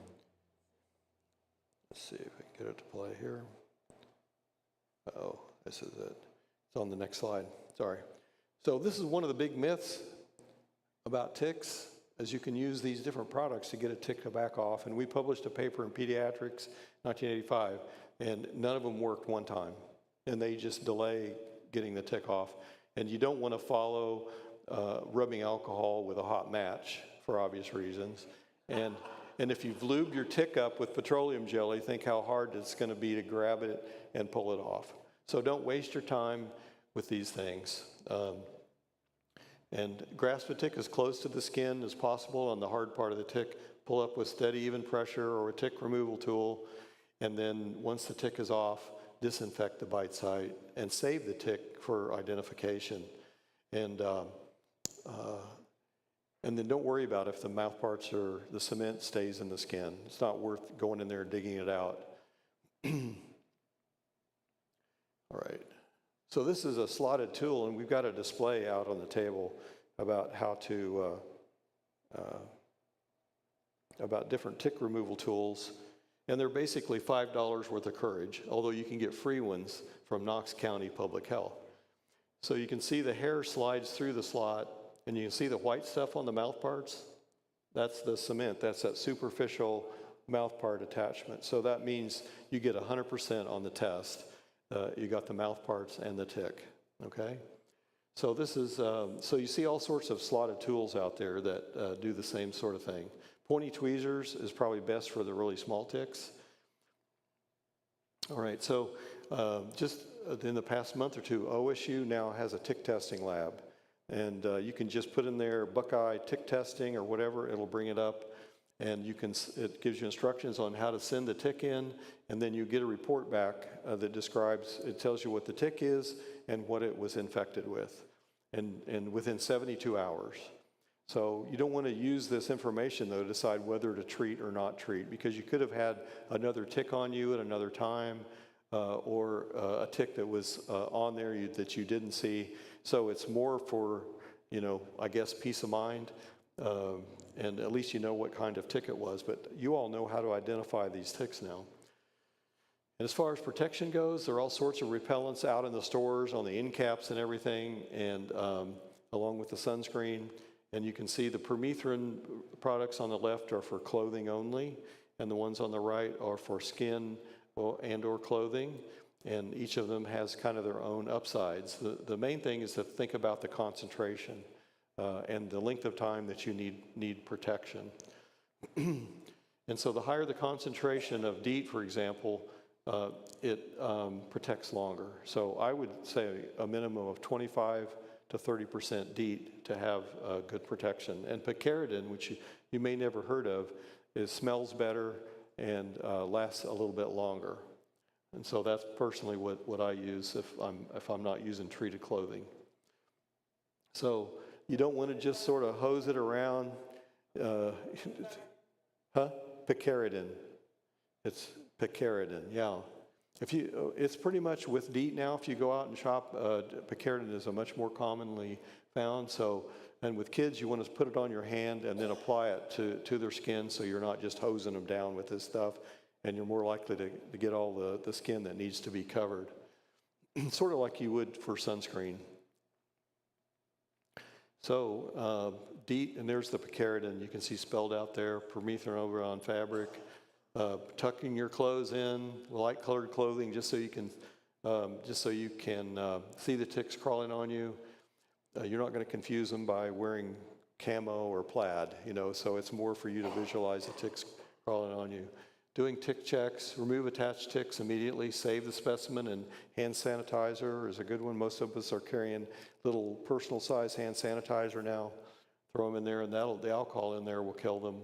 see if I can get it to play here. Oh, this is it. It's on the next slide. Sorry. So this is one of the big myths about ticks, as you can use these different products to get a tick to back off. And we published a paper in Pediatrics, 1985, and none of them worked one time. And they just delay getting the tick off. And you don't want to follow rubbing alcohol with a hot match for obvious reasons. And if you've lubed your tick up with petroleum jelly, think how hard it's going to be to grab it and pull it off. So don't waste your time with these things. And grasp a tick as close to the skin as possible on the hard part of the tick. Pull up with steady, even pressure or a tick removal tool. And then once the tick is off, disinfect the bite site and save the tick for identification. And then don't worry about if the mouth parts or the cement stays in the skin. It's not worth going in there and digging it out. All right. So this is a slotted tool, and we've got a display out on the table about how to, about different tick removal tools. And they're basically $5 worth of courage, although you can get free ones from Knox County Public Health. So you can see the hair slides through the slot, and you can see the white stuff on the mouth parts. That's the cement. That's that superficial mouth part attachment. So that means you get 100% on the test. You got the mouth parts and the tick, okay? So this is, so you see all sorts of slotted tools out there that do the same sort of thing. Pointy tweezers is probably best for the really small ticks. All right, so just in the past month or two, OSU now has a tick testing lab. And you can just put in there Buckeye tick testing or whatever, it'll bring it up. And you can, it gives you instructions on how to send the tick in, and then you get a report back that describes, it tells you what the tick is and what it was infected with, and within 72 hours. So you don't want to use this information, though, to decide whether to treat or not treat, because you could have had another tick on you at another time, or a tick that was on there that you didn't see. So it's more for, you know, I guess, peace of mind. And at least you know what kind of tick it was, but you all know how to identify these ticks now. And as far as protection goes, there are all sorts of repellents out in the stores on the end caps and everything, and along with the sunscreen. And you can see the permethrin products on the left are for clothing only, and the ones on the right are for skin and or clothing. And each of them has kind of their own upsides. The main thing is to think about the concentration. And the length of time that you need protection. And so the higher the concentration of DEET, for example, it protects longer. So I would say a minimum of 25 to 30% DEET to have good protection. And picaridin, which you may never heard of, smells better and lasts a little bit longer. And so that's personally what I use if I'm not using treated clothing. So you don't want to just sort of hose it around. Picaridin. It's picaridin, yeah. It's pretty much with DEET now. If you go out and shop, picaridin is a much more commonly found. So, and with kids, you want to put it on your hand and then apply it to their skin, so you're not just hosing them down with this stuff, and you're more likely to get all the skin that needs to be covered. Sort of like you would for sunscreen. So DEET, and there's the picaridin, you can see spelled out there, permethrin over on fabric. Tucking your clothes in, light colored clothing, just so you can see the ticks crawling on you. You're not going to confuse them by wearing camo or plaid, you know, so it's more for you to visualize the ticks crawling on you. doing tick checks, remove attached ticks immediately, save the specimen, and hand sanitizer is a good one. Most of us are carrying little personal size hand sanitizer now. Throw them in there, and the alcohol in there will kill them.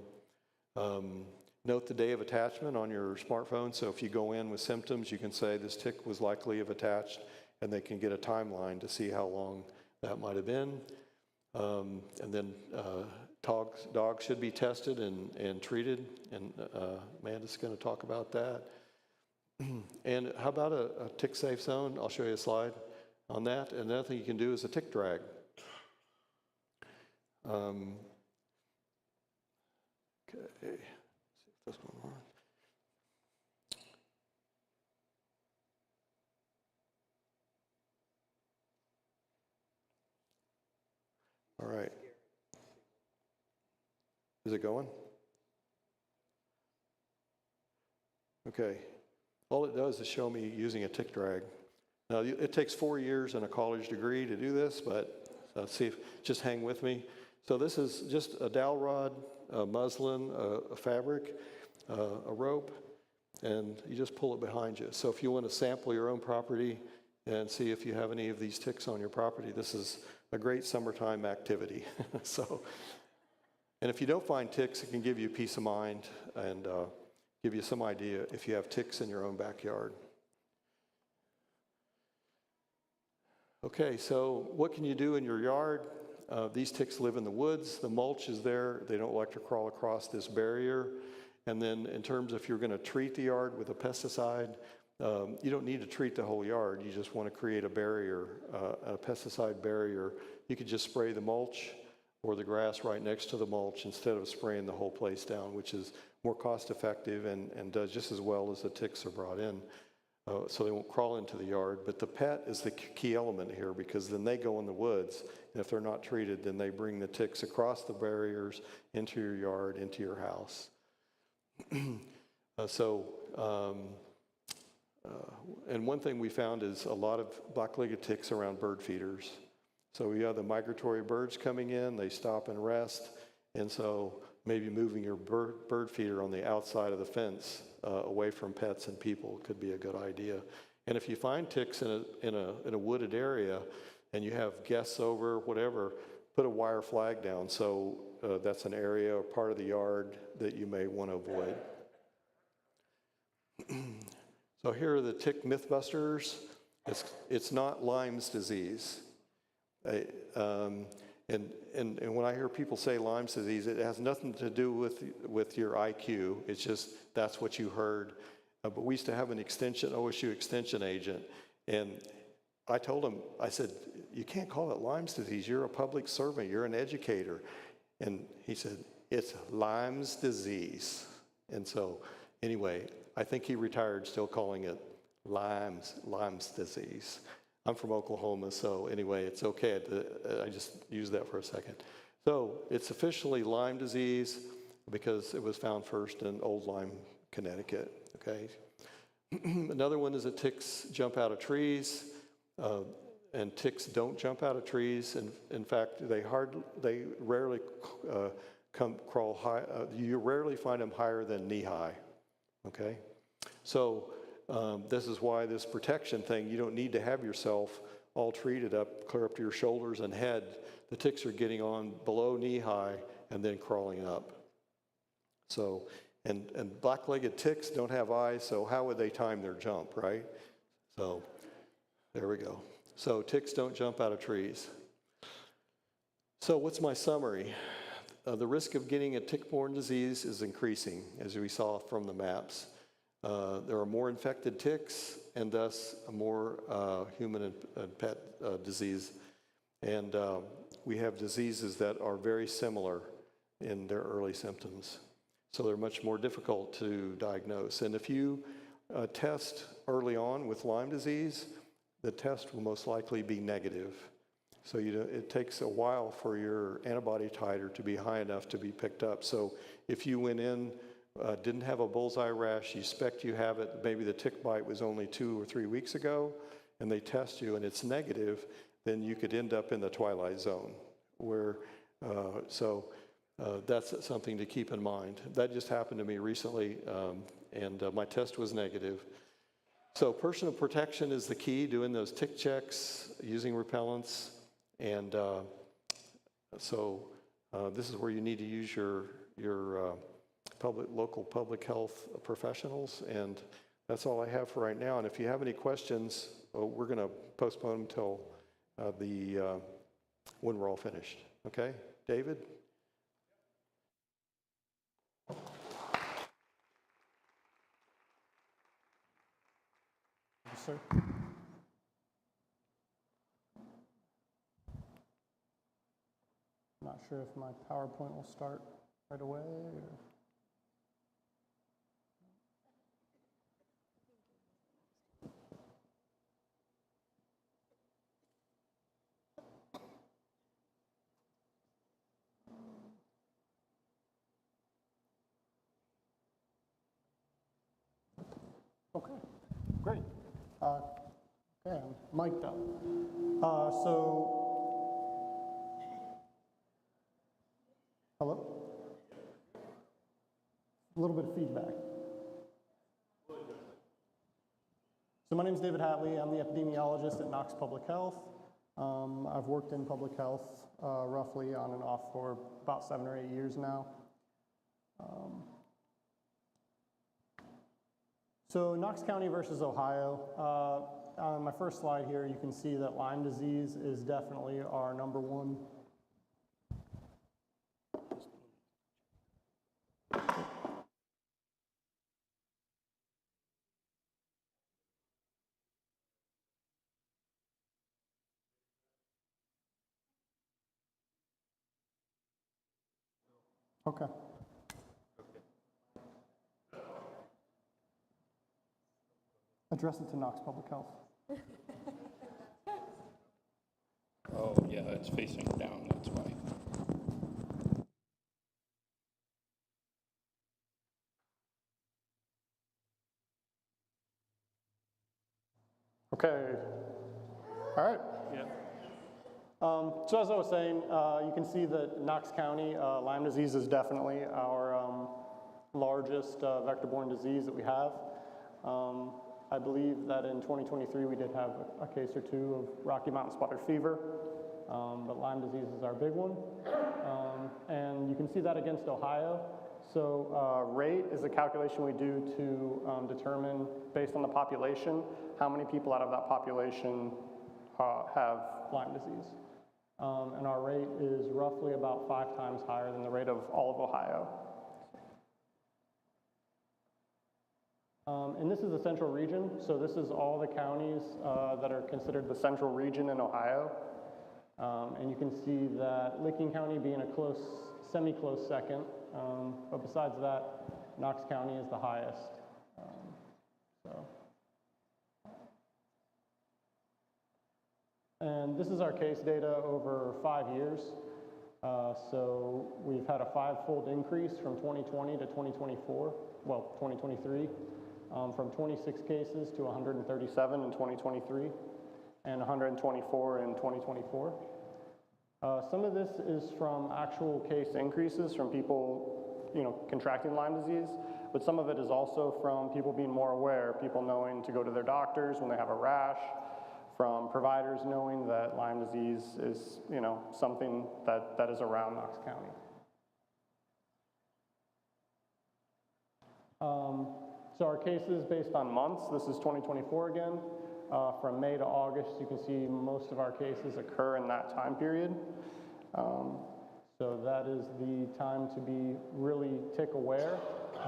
Note the day of attachment on your smartphone, so if you go in with symptoms, you can say this tick was likely have attached, and they can get a timeline to see how long that might have been. And then dogs should be tested and treated, and Amanda's going to talk about that. And how about a tick-safe zone? I'll show you a slide on that. And another thing you can do is a tick drag. Okay, see if this one works. All right. Is it going? Okay. All it does is show me using a tick drag. Now, it takes 4 years and a college degree to do this, but see if, just hang with me. So this is just a dowel rod, a muslin, a fabric, a rope, and you just pull it behind you. So if you want to sample your own property and see if you have any of these ticks on your property, this is a great summertime activity. And if you don't find ticks, it can give you peace of mind and give you some idea if you have ticks in your own backyard. Okay, so what can you do in your yard? These ticks live in the woods. The mulch is there. They don't like to crawl across this barrier. And then in terms of if you're going to treat the yard with a pesticide, you don't need to treat the whole yard. You just want to create a barrier, a pesticide barrier. You could just spray the mulch or the grass right next to the mulch instead of spraying the whole place down, which is more cost effective and does just as well as the ticks are brought in. So they won't crawl into the yard. But the pet is the key element here, because then they go in the woods, and if they're not treated, then they bring the ticks across the barriers into your yard, into your house. And one thing we found is a lot of black-legged ticks around bird feeders. So we have the migratory birds coming in, they stop and rest, and so maybe moving your bird feeder on the outside of the fence away from pets and people could be a good idea. And if you find ticks in a wooded area and you have guests over, whatever, put a wire flag down. So that's an area or part of the yard that you may want to avoid. So here are the tick mythbusters. It's not Lyme's disease. And when I hear people say Lyme's disease, it has nothing to do with your IQ. It's just that's what you heard. But we used to have an OSU extension agent, and I told him, I said, you can't call it Lyme's disease. You're a public servant. You're an educator. And he said, it's Lyme's disease. And so anyway, I think he retired still calling it Lyme's disease. I'm from Oklahoma, so anyway, it's okay. I just used that for a second. So it's officially Lyme disease because it was found first in Old Lyme, Connecticut, okay? Another one is that ticks jump out of trees, and ticks don't jump out of trees. And in fact, they rarely crawl high. You rarely find them higher than knee-high, okay? So this is why this protection thing, you don't need to have yourself all treated up, clear up to your shoulders and head. The ticks are getting on below knee-high and then crawling up. So, and black-legged ticks don't have eyes, so how would they time their jump, right? So there we go. So ticks don't jump out of trees. So what's my summary? The risk of getting a tick-borne disease is increasing, as we saw from the maps. There are more infected ticks, and thus more human and pet disease. And we have diseases that are very similar in their early symptoms. So they're much more difficult to diagnose. And if you test early on with Lyme disease, the test will most likely be negative. So it takes a while for your antibody titer to be high enough to be picked up. So if you went in, didn't have a bullseye rash, you suspect you have it, maybe the tick bite was only 2 or 3 weeks ago, and they test you and it's negative, then you could end up in the twilight zone, where, that's something to keep in mind. That just happened to me recently and my test was negative. So personal protection is the key, doing those tick checks, using repellents, and this is where you need to use your local public health professionals, and that's all I have for right now. And if you have any questions, we're going to postpone until when we're all finished. Okay, David? Yes, sir. Not sure if my PowerPoint will start right away or... Okay, great. Okay, I'm mic'd up. Hello? A little bit of feedback. So my name is David Hatley. I'm the epidemiologist at Knox Public Health. I've worked in public health roughly on and off for about 7 or 8 years now. So Knox County versus Ohio. On my first slide here, you can see that Lyme disease is definitely our #1. Okay. Address it to Knox Public Health. Oh, yeah, it's facing down, that's why. Okay. All right. Yeah. So as I was saying, you can see that Knox County, Lyme disease is definitely our largest vector-borne disease that we have. I believe that in 2023 we did have a case or two of Rocky Mountain spotted fever, but Lyme disease is our big one. And you can see that against Ohio. So rate is a calculation we do to determine, based on the population, how many people out of that population have Lyme disease. And our rate is roughly about 5 times higher than the rate of all of Ohio. And this is the central region, so this is all the counties that are considered the central region in Ohio. And you can see that Licking County being a close, semi-close second, but besides that, Knox County is the highest. And this is our case data over 5 years. So we've had a 5-fold increase from 2020 to 2024, well, 2023. From 26 cases to 137 in 2023 and 124 in 2024. Some of this is from actual case increases from people, contracting Lyme disease, but some of it is also from people being more aware, people knowing to go to their doctors when they have a rash, from providers knowing that Lyme disease is, something that is around Knox County. So our cases based on months, this is 2024 again. From May to August, you can see most of our cases occur in that time period. So that is the time to be really tick aware.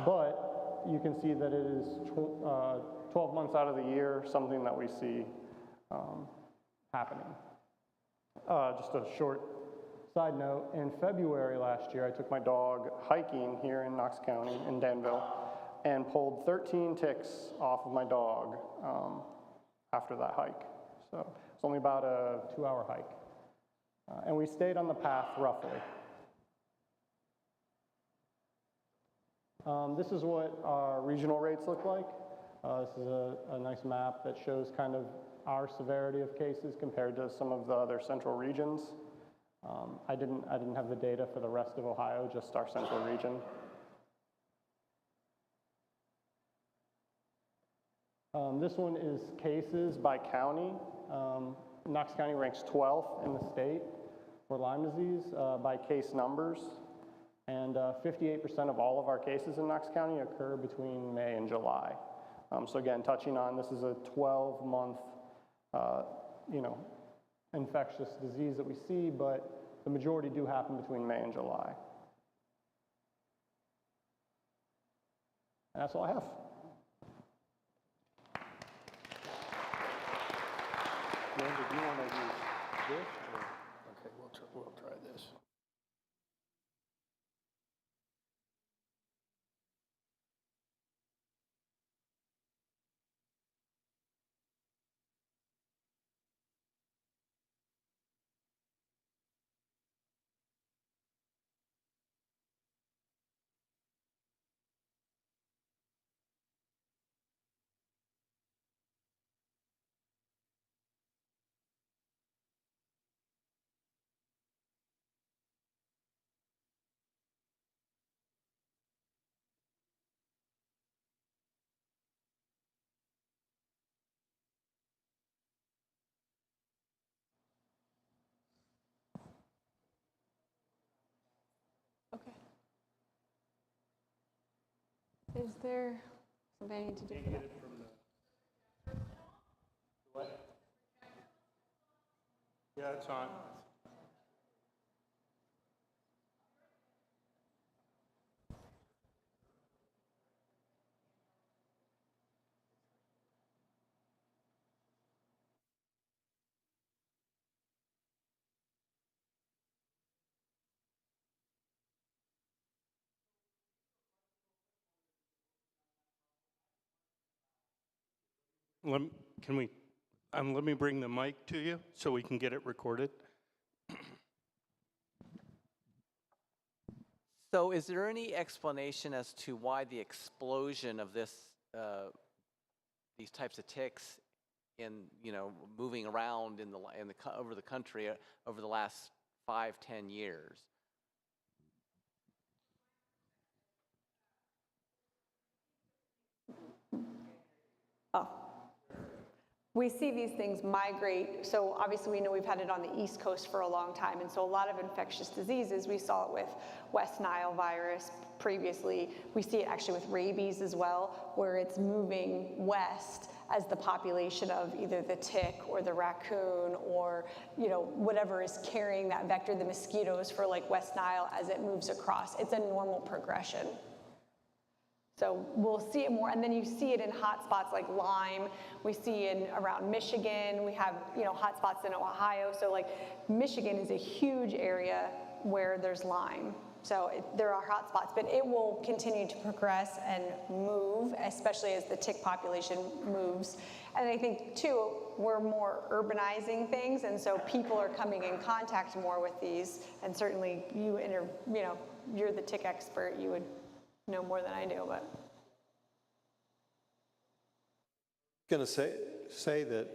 But you can see that it is 12 months out of the year, something that we see happening. Just a short side note, in February last year, I took my dog hiking here in Knox County in Danville and pulled 13 ticks off of my dog after that hike. So it's only about a 2-hour hike. And we stayed on the path roughly. This is what our regional rates look like. This is a nice map that shows kind of our severity of cases compared to some of the other central regions. I didn't have the data for the rest of Ohio, just our central region. This one is cases by county. Knox County ranks 12th in the state for Lyme disease by case numbers. And 58% of all of our cases in Knox County occur between May and July. So again, touching on, this is a 12-month, infectious disease that we see, but the majority do happen between May and July. And that's all I have. Linda, do you want to use this? Or? Okay, we'll try this. Okay. Is there something I need to do for that? What? Yeah, it's on. Let me bring the mic to you so we can get it recorded. So is there any explanation as to why the explosion of these types of ticks moving around over the country over the last 5-10 years? Oh. We see these things migrate. So obviously we know we've had it on the East Coast for a long time. And so a lot of infectious diseases, we saw it with West Nile virus previously. We see it actually with rabies as well, where it's moving west as the population of either the tick or the raccoon or whatever is carrying that vector, the mosquitoes for like West Nile as it moves across. It's a normal progression. So we'll see it more, and then you see it in hot spots like Lyme. We see it around Michigan. We have hot spots in Ohio. So like Michigan is a huge area where there's Lyme. So there are hot spots, but it will continue to progress and move, especially as the tick population moves. And I think too, we're more urbanizing things, and so people are coming in contact more with these. And certainly you're the tick expert. You would know more than I do, but. I'm going to say that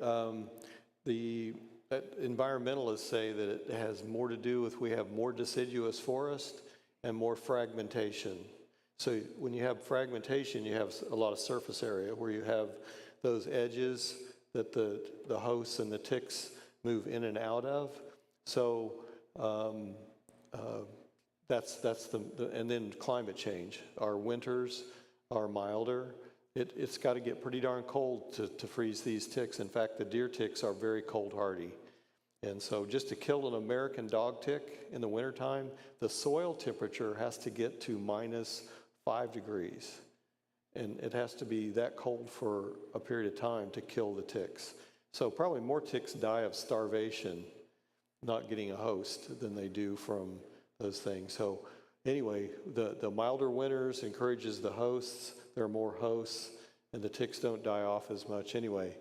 that environmentalists say that it has more to do with we have more deciduous forest and more fragmentation. So when you have fragmentation, you have a lot of surface area where you have those edges that the hosts and the ticks move in and out of. So that's and then climate change. Our winters are milder. It's got to get pretty darn cold to freeze these ticks. In fact, the deer ticks are very cold hardy. And so just to kill an American dog tick in the wintertime, the soil temperature has to get to -5 degrees. And it has to be that cold for a period of time to kill the ticks. So probably more ticks die of starvation, not getting a host, than they do from those things. So anyway, the milder winters encourages the hosts. There are more hosts, and the ticks don't die off as much. Anyway,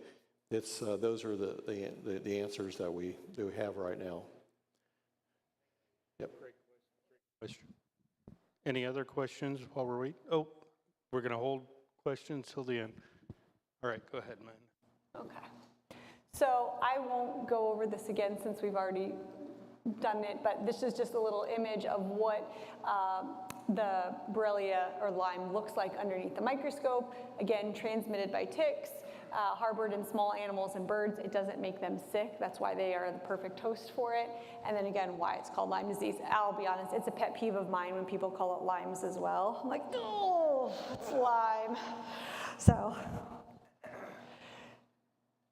it's those are the answers that we have right now. Yep. Great question. Any other questions while we're waiting? Oh, we're going to hold questions till the end. All right, go ahead, man. Okay. So I won't go over this again since we've already done it, but this is just a little image of what the Borrelia or Lyme looks like underneath the microscope. Again, transmitted by ticks, harbored in small animals and birds. It doesn't make them sick. That's why they are the perfect host for it. And then again, why it's called Lyme disease. I'll be honest, it's a pet peeve of mine when people call it Lyme's as well. I'm like, oh, it's Lyme.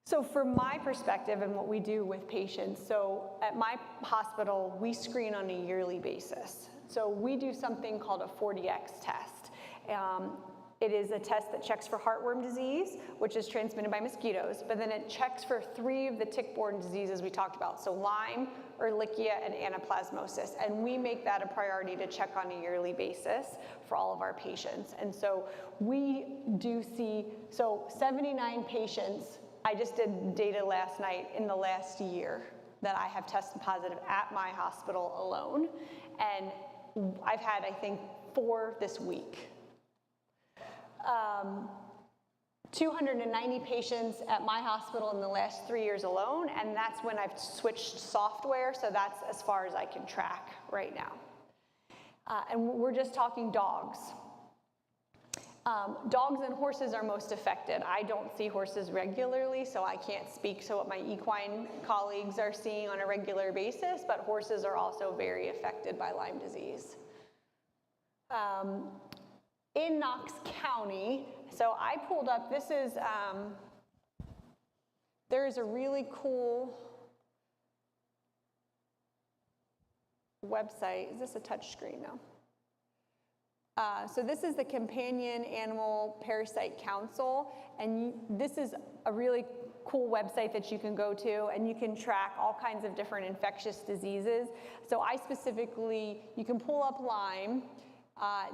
So from my perspective and what we do with patients, so at my hospital, we screen on a yearly basis. So we do something called a 40X test. It is a test that checks for heartworm disease, which is transmitted by mosquitoes, but then it checks for 3 of the tick-borne diseases we talked about, so Lyme, Ehrlichia, and anaplasmosis. And we make that a priority to check on a yearly basis for all of our patients. And so we do see, so 79 patients, I just did data last night in the last year that I have tested positive at my hospital alone. And I've had, I think, 4 this week. 290 patients at my hospital in the last 3 years alone, and that's when I've switched software, so that's as far as I can track right now. And we're just talking dogs. Dogs and horses are most affected. I don't see horses regularly, so I can't speak to what my equine colleagues are seeing on a regular basis, but horses are also very affected by Lyme disease. In Knox County, so I pulled up, this is, there is a really cool website. Is this a touch screen? No. So this is the Companion Animal Parasite Council, and this is a really cool website that you can go to, and you can track all kinds of different infectious diseases. So I specifically, you can pull up Lyme,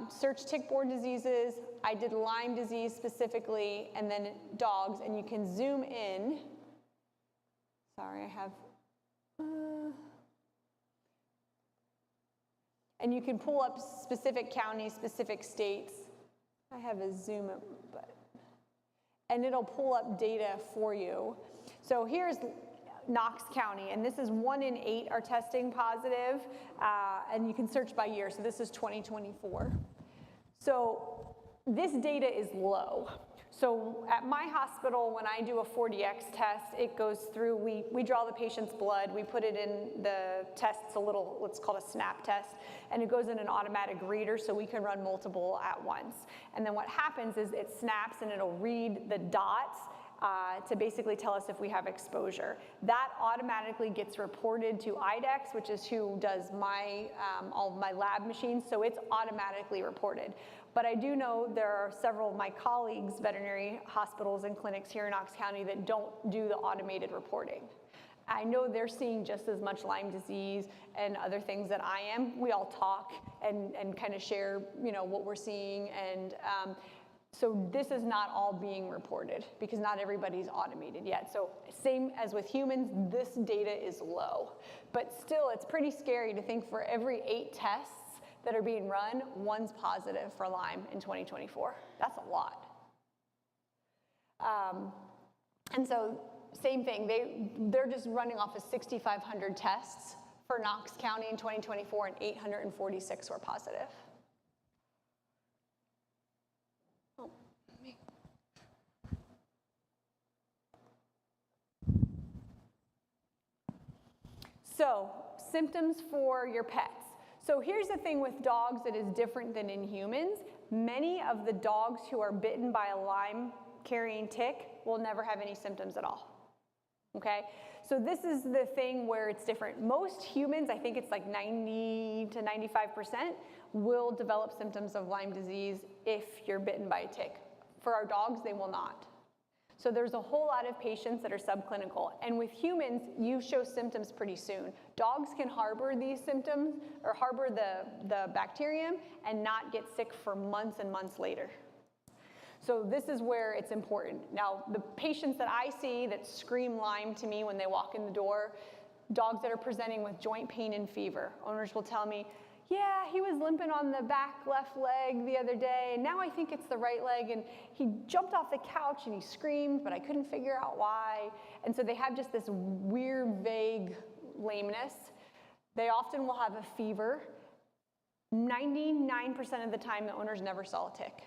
search tick-borne diseases. I did Lyme disease specifically, and then dogs, and you can zoom in. Sorry, I have, and you can pull up specific counties, specific states. I have a zoom, and it'll pull up data for you. So here's Knox County, and this is 1 in 8 are testing positive, and you can search by year, so this is 2024. So this data is low. So at my hospital, when I do a 40X test, it goes through, we draw the patient's blood, we put it in the test, it's a little, what's called a snap test, and it goes in an automatic reader so we can run multiple at once. And then what happens is it snaps and it'll read the dots to basically tell us if we have exposure. That automatically gets reported to IDEX, which is who does my, all of my lab machines, so it's automatically reported. But I do know there are several of my colleagues, veterinary hospitals and clinics here in Knox County, that don't do the automated reporting. I know they're seeing just as much Lyme disease and other things that I am. We all talk and kind of share, what we're seeing, and so this is not all being reported because not everybody's automated yet. So same as with humans, this data is low. But still, it's pretty scary to think for every 8 tests that are being run, 1's positive for Lyme in 2024. That's a lot. And so same thing, they're just running off of 6,500 tests for Knox County in 2024, and 846 were positive. So, symptoms for your pets. So here's the thing with dogs that is different than in humans. Many of the dogs who are bitten by a Lyme-carrying tick will never have any symptoms at all, okay? So this is the thing where it's different. Most humans, I think it's like 90 to 95%, will develop symptoms of Lyme disease if you're bitten by a tick. For our dogs, they will not. So there's a whole lot of patients that are subclinical. And with humans, you show symptoms pretty soon. Dogs can harbor these symptoms or harbor the bacterium and not get sick for months and months later. So this is where it's important. Now, the patients that I see that scream Lyme to me when they walk in the door, dogs that are presenting with joint pain and fever, owners will tell me, yeah, he was limping on the back left leg the other day, and now I think it's the right leg, and he jumped off the couch and he screamed, but I couldn't figure out why. And so they have just this weird, vague lameness. They often will have a fever. 99% of the time, the owners never saw a tick.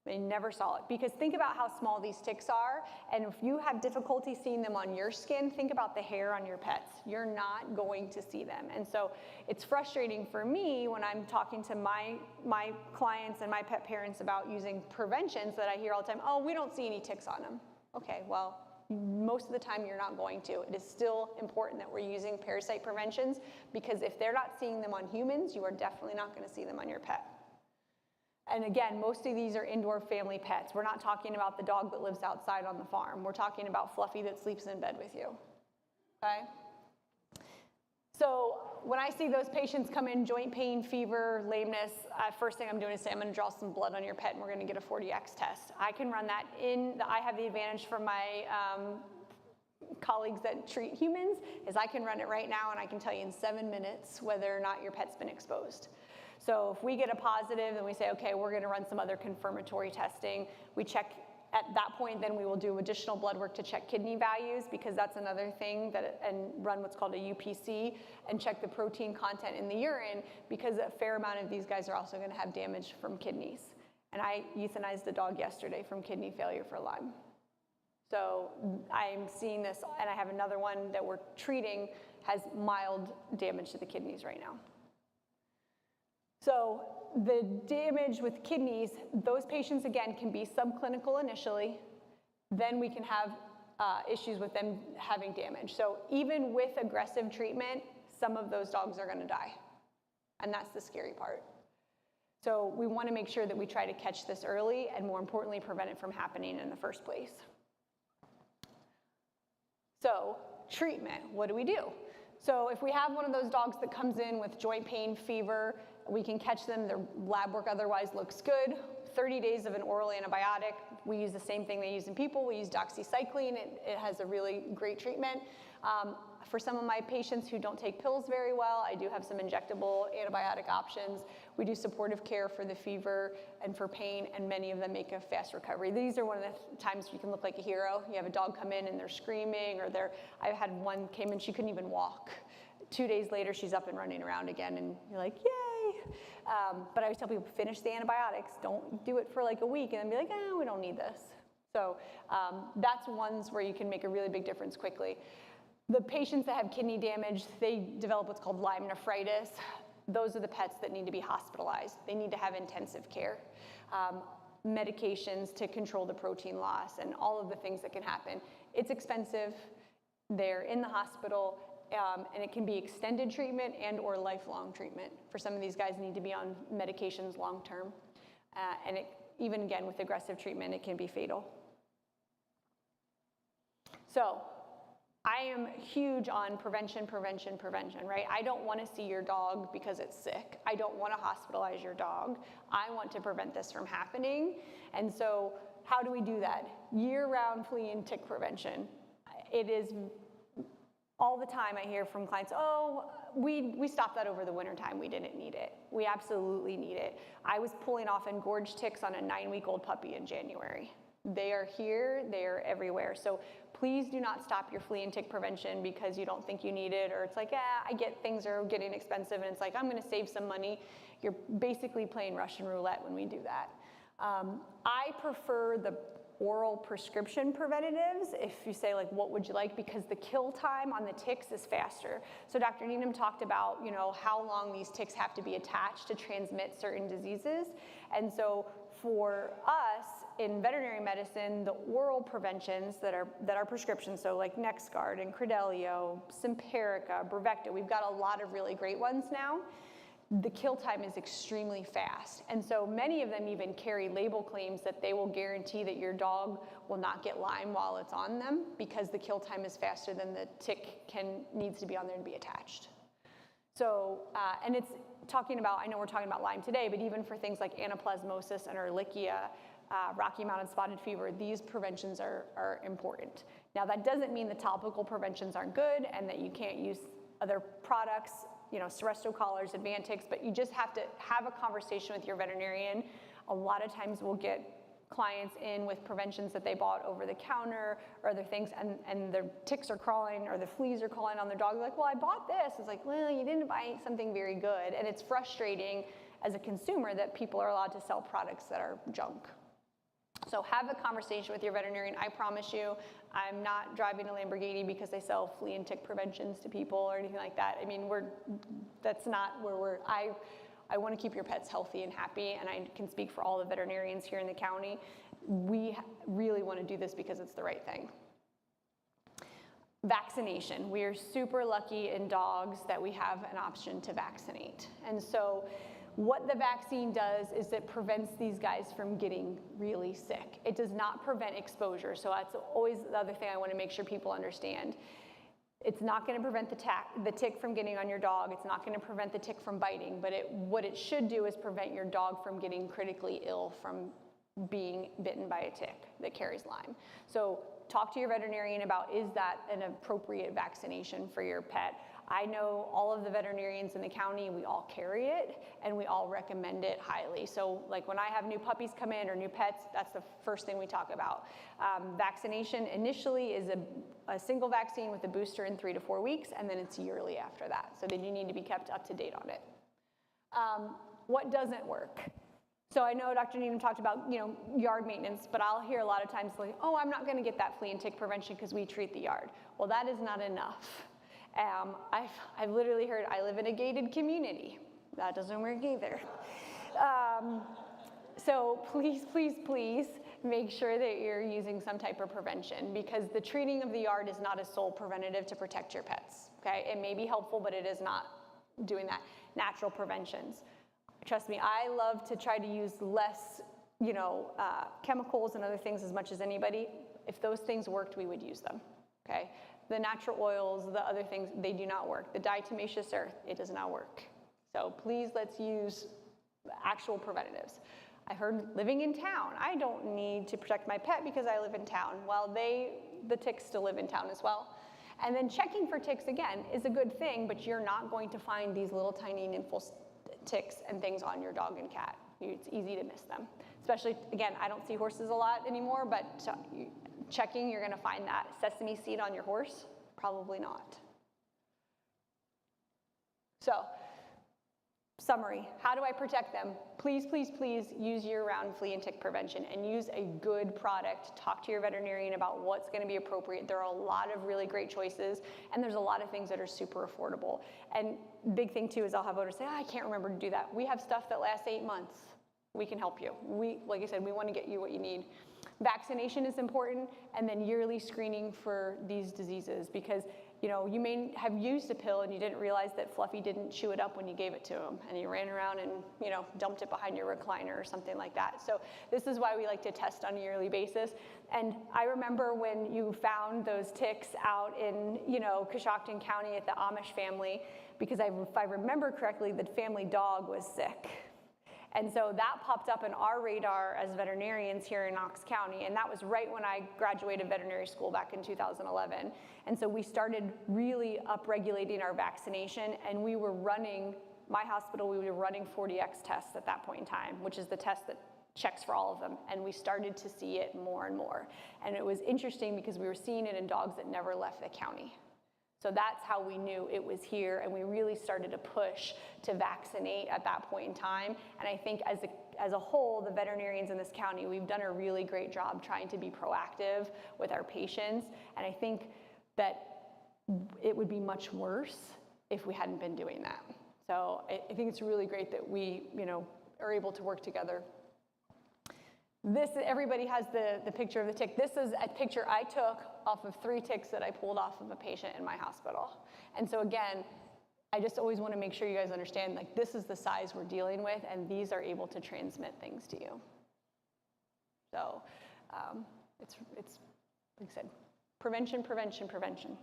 They never saw it, because think about how small these ticks are, and if you have difficulty seeing them on your skin, think about the hair on your pets. You're not going to see them. And so it's frustrating for me when I'm talking to my clients and my pet parents about using preventions that I hear all the time, oh, we don't see any ticks on them. Okay, well, most of the time you're not going to. It is still important that we're using parasite preventions, because if they're not seeing them on humans, you are definitely not going to see them on your pet. And again, most of these are indoor family pets. We're not talking about the dog that lives outside on the farm. We're talking about Fluffy that sleeps in bed with you, okay? So when I see those patients come in, joint pain, fever, lameness, first thing I'm doing is say, I'm gonna draw some blood on your pet and we're gonna get a 40X test. I can run that I have the advantage from my colleagues that treat humans, is I can run it right now and I can tell you in 7 minutes whether or not your pet's been exposed. So if we get a positive and we say, okay, we're gonna run some other confirmatory testing, we check at that point, then we will do additional blood work to check kidney values, because that's another thing, and run what's called a UPC and check the protein content in the urine, because a fair amount of these guys are also gonna have damage from kidneys. And I euthanized a dog yesterday from kidney failure for Lyme. So I'm seeing this, and I have another one that we're treating, has mild damage to the kidneys right now. So the damage with kidneys, those patients, again, can be subclinical initially. Then we can have issues with them having damage. So even with aggressive treatment, some of those dogs are gonna die. And that's the scary part. So we wanna make sure that we try to catch this early, and more importantly, prevent it from happening in the first place. So treatment, what do? So if we have one of those dogs that comes in with joint pain, fever, we can catch them, their lab work otherwise looks good, 30 days of an oral antibiotic. We use the same thing they use in people. We use doxycycline. It has a really great treatment. For some of my patients who don't take pills very well, I do have some injectable antibiotic options. We do supportive care for the fever and for pain, and many of them make a fast recovery. These are one of the times you can look like a hero. You have a dog come in and they're screaming, or I had one came in, she couldn't even walk. 2 days later, she's up and running around again, and you're like, yay! But I always tell people, finish the antibiotics. Don't do it for like a week and then be like, we don't need this. So that's ones where you can make a really big difference quickly. The patients that have kidney damage, they develop what's called Lyme nephritis. Those are the pets that need to be hospitalized. They need to have intensive care. Medications to control the protein loss and all of the things that can happen. It's expensive. They're in the hospital. And it can be extended treatment and or lifelong treatment. For some of these guys need to be on medications long term. And even again, with aggressive treatment, it can be fatal. So I am huge on prevention, right? I don't want to see your dog because it's sick. I don't want to hospitalize your dog. I want to prevent this from happening. And so how do we do that? Year-round flea and tick prevention. It is all the time I hear from clients, oh, we stopped that over the winter time. We didn't need it. We absolutely need it. I was pulling off engorged ticks on a 9-week-old puppy in January. They are here, they are everywhere. So please do not stop your flea and tick prevention because you don't think you need it, or it's like, I get things are getting expensive, and it's like, I'm gonna save some money. You're basically playing Russian roulette when we do that. I prefer the oral prescription preventatives, if you say like, what would you like? Because the kill time on the ticks is faster. So Dr. Needham talked about, how long these ticks have to be attached to transmit certain diseases. And so for us in veterinary medicine, the oral preventions that are prescriptions, so like NexGard and Credelio, Simparica, Brevecta, we've got a lot of really great ones now. The kill time is extremely fast. And so many of them even carry label claims that they will guarantee that your dog will not get Lyme while it's on them, because the kill time is faster than the tick needs to be on there to be attached. So, and it's talking about, I know we're talking about Lyme today, but even for things like anaplasmosis and Ehrlichia, Rocky Mountain spotted fever, these preventions are important. Now that doesn't mean the topical preventions aren't good and that you can't use other products, Seresto collars, Advantix, but you just have to have a conversation with your veterinarian. A lot of times we'll get clients in with preventions that they bought over the counter or other things, and their ticks are crawling or the fleas are crawling on their dog. They're like, well, I bought this. It's like, well, you didn't buy something very good. And it's frustrating as a consumer that people are allowed to sell products that are junk. So have a conversation with your veterinarian. I promise you, I'm not driving a Lamborghini because I sell flea and tick preventions to people or anything like that. I mean, that's not where I want to keep your pets healthy and happy, and I can speak for all the veterinarians here in the county. We really want to do this because it's the right thing. Vaccination. We are super lucky in dogs that we have an option to vaccinate. And so what the vaccine does is it prevents these guys from getting really sick. It does not prevent exposure. So that's always the other thing I want to make sure people understand. It's not going to prevent the tick from getting on your dog. It's not going to prevent the tick from biting. But what it should do is prevent your dog from getting critically ill from being bitten by a tick that carries Lyme. So talk to your veterinarian about, is that an appropriate vaccination for your pet? I know all of the veterinarians in the county, we all carry it, and we all recommend it highly. So like when I have new puppies come in or new pets, that's the first thing we talk about. Vaccination initially is a single vaccine with a booster in 3 to 4 weeks, and then it's yearly after that. So then you need to be kept up to date on it. What doesn't work? So I know Dr. Needham talked about, yard maintenance, but I'll hear a lot of times like, oh, I'm not going to get that flea and tick prevention because we treat the yard. Well, that is not enough. I've literally heard, I live in a gated community. That doesn't work either. So please, please, please make sure that you're using some type of prevention, because the treating of the yard is not a sole preventative to protect your pets, okay? It may be helpful, but it is not doing that. Natural preventions. Trust me, I love to try to use less, chemicals and other things as much as anybody. If those things worked, we would use them, okay? The natural oils, the other things, they do not work. The diatomaceous earth, it does not work. So please, let's use actual preventatives. I heard living in town, I don't need to protect my pet because I live in town. Well, the ticks still live in town as well. And then checking for ticks, again, is a good thing, but you're not going to find these little tiny nymphal ticks and things on your dog and cat. It's easy to miss them. Especially, again, I don't see horses a lot anymore, but checking, you're gonna find that. Sesame seed on your horse? Probably not. So, summary, how do I protect them? Please, please, please use year-round flea and tick prevention and use a good product. Talk to your veterinarian about what's gonna be appropriate. There are a lot of really great choices, and there's a lot of things that are super affordable. And big thing too is I'll have owners say, I can't remember to do that. We have stuff that lasts 8 months. We can help you. Like I said, we wanna get you what you need. Vaccination is important, and then yearly screening for these diseases, because you may have used a pill and you didn't realize that Fluffy didn't chew it up when you gave it to him, and he ran around and dumped it behind your recliner or something like that. So this is why we like to test on a yearly basis. And I remember when you found those ticks out in Coshocton County at the Amish family, because if I remember correctly, the family dog was sick. And so that popped up in our radar as veterinarians here in Knox County, and that was right when I graduated veterinary school back in 2011. And so we started really upregulating our vaccination, and we were running, my hospital, we were running 40X tests at that point in time, which is the test that checks for all of them, and we started to see it more and more. And it was interesting because we were seeing it in dogs that never left the county. So that's how we knew it was here, and we really started to push to vaccinate at that point in time. And I think as a whole, the veterinarians in this county, we've done a really great job trying to be proactive with our patients. And I think that it would be much worse if we hadn't been doing that. So I think it's really great that we, are able to work together. Everybody has the picture of the tick. This is a picture I took off of 3 ticks that I pulled off of a patient in my hospital. And so again, I just always want to make sure you guys understand, this is the size we're dealing with, and these are able to transmit things to you. So it's like I said, prevention, prevention, prevention.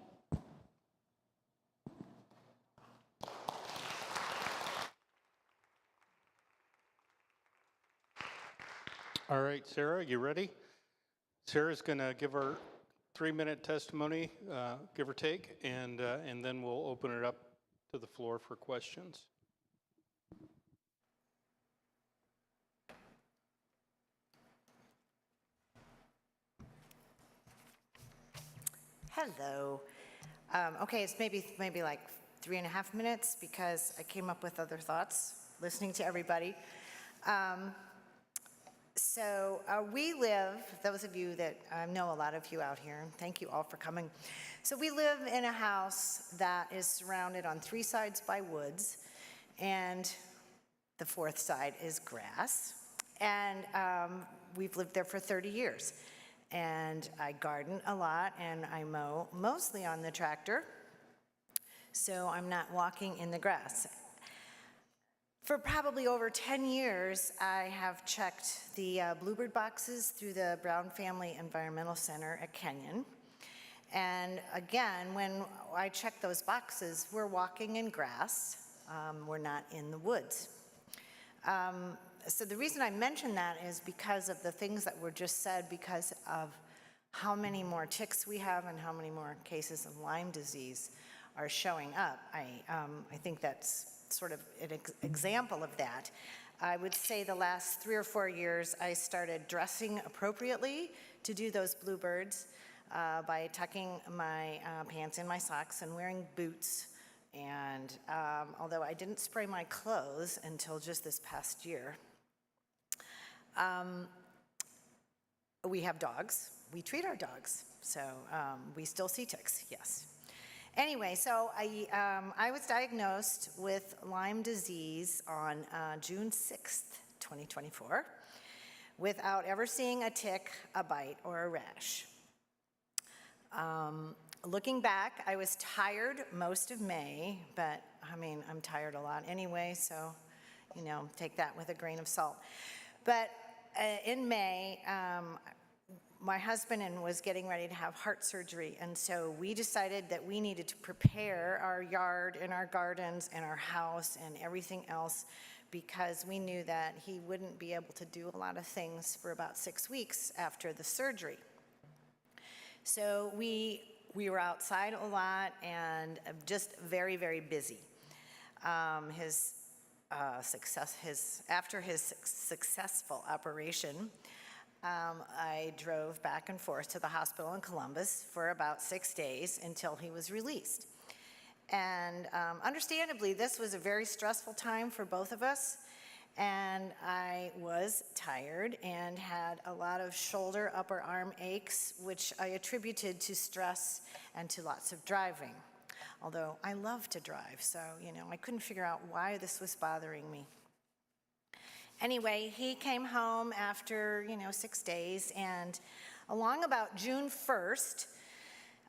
All right, Sarah, you ready? Sarah's going to give her 3-minute testimony, give or take, and then we'll open it up to the floor for questions. Hello. Okay, it's maybe like 3.5 minutes because I came up with other thoughts listening to everybody. We live, those of you that, I know a lot of you out here, and thank you all for coming. So we live in a house that is surrounded on 3 sides by woods, and the 4th side is grass. And we've lived there for 30 years. And I garden a lot, and I mow mostly on the tractor, so I'm not walking in the grass. For probably over 10 years, I have checked the bluebird boxes through the Brown Family Environmental Center at Kenyon. And again, when I check those boxes, we're walking in grass. We're not in the woods. So the reason I mention that is because of the things that were just said, because of how many more ticks we have and how many more cases of Lyme disease are showing up. I think that's sort of an example of that. I would say the last 3 or 4 years, I started dressing appropriately to do those bluebirds by tucking my pants in my socks and wearing boots. And although I didn't spray my clothes until just this past year. We have dogs. We treat our dogs. So we still see ticks, yes. Anyway, so I was diagnosed with Lyme disease on June 6th, 2024, without ever seeing a tick, a bite, or a rash. Looking back, I was tired most of May, but I mean, I'm tired a lot anyway, so, you know, take that with a grain of salt. But in May, my husband was getting ready to have heart surgery, and so we decided that we needed to prepare our yard and our gardens and our house and everything else, because we knew that he wouldn't be able to do a lot of things for about 6 weeks after the surgery. So we were outside a lot and just very, very busy. After his successful operation, I drove back and forth to the hospital in Columbus for about 6 days until he was released. And understandably, this was a very stressful time for both of us. And I was tired and had a lot of shoulder, upper arm aches, which I attributed to stress and to lots of driving. Although I love to drive, so, you know, I couldn't figure out why this was bothering me. Anyway, he came home after, 6 days, and along about June 1st,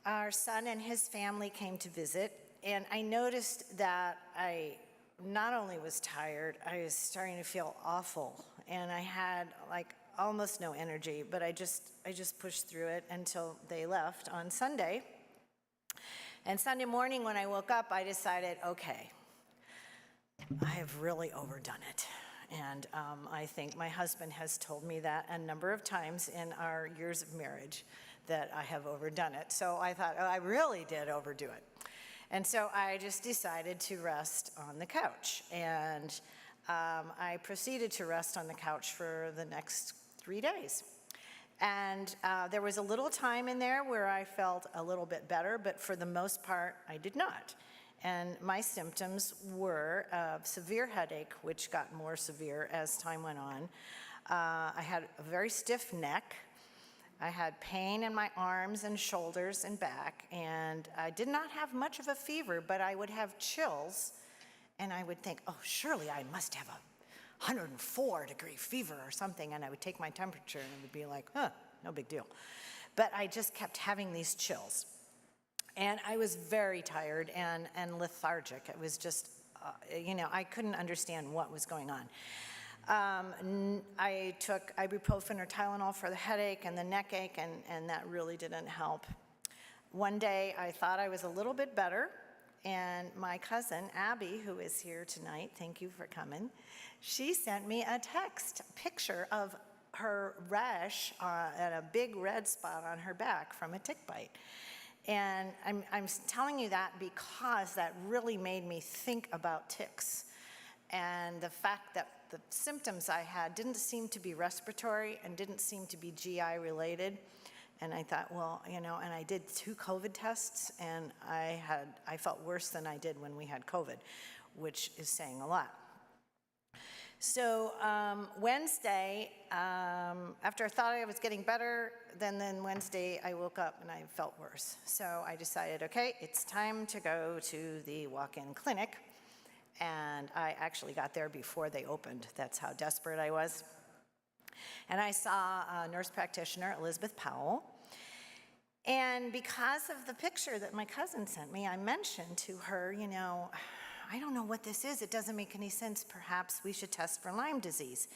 our son and his family came to visit, and I noticed that I not only was tired, I was starting to feel awful, and I had like almost no energy, but I just pushed through it until they left on Sunday. And Sunday morning when I woke up, I decided, okay, I have really overdone it. And I think my husband has told me that a number of times in our years of marriage, that I have overdone it. So I thought, oh, I really did overdo it. And so I just decided to rest on the couch. And I proceeded to rest on the couch for the next 3 days. And there was a little time in there where I felt a little bit better, but for the most part, I did not. And my symptoms were severe headache, which got more severe as time went on. I had a very stiff neck. I had pain in my arms and shoulders and back, and I did not have much of a fever, but I would have chills, and I would think, oh, surely I must have a 104-degree fever or something, and I would take my temperature, and it would be like, no big deal. But I just kept having these chills. And I was very tired and lethargic. It was just, I couldn't understand what was going on. I took ibuprofen or Tylenol for the headache and the neck ache, and that really didn't help. One day, I thought I was a little bit better, and my cousin, Abby, who is here tonight, thank you for coming, she sent me a picture of her rash and a big red spot on her back from a tick bite. And I'm telling you that because that really made me think about ticks, and the fact that the symptoms I had didn't seem to be respiratory and didn't seem to be GI related. And I thought, well, and I did 2 COVID tests, and I felt worse than I did when we had COVID, which is saying a lot. So Wednesday, after I thought I was getting better, then Wednesday I woke up and I felt worse. So I decided, okay, it's time to go to the walk-in clinic. And I actually got there before they opened. That's how desperate I was. And I saw a nurse practitioner, Elizabeth Powell. And because of the picture that my cousin sent me, I mentioned to her, you know, I don't know what this is. It doesn't make any sense. Perhaps we should test for Lyme disease.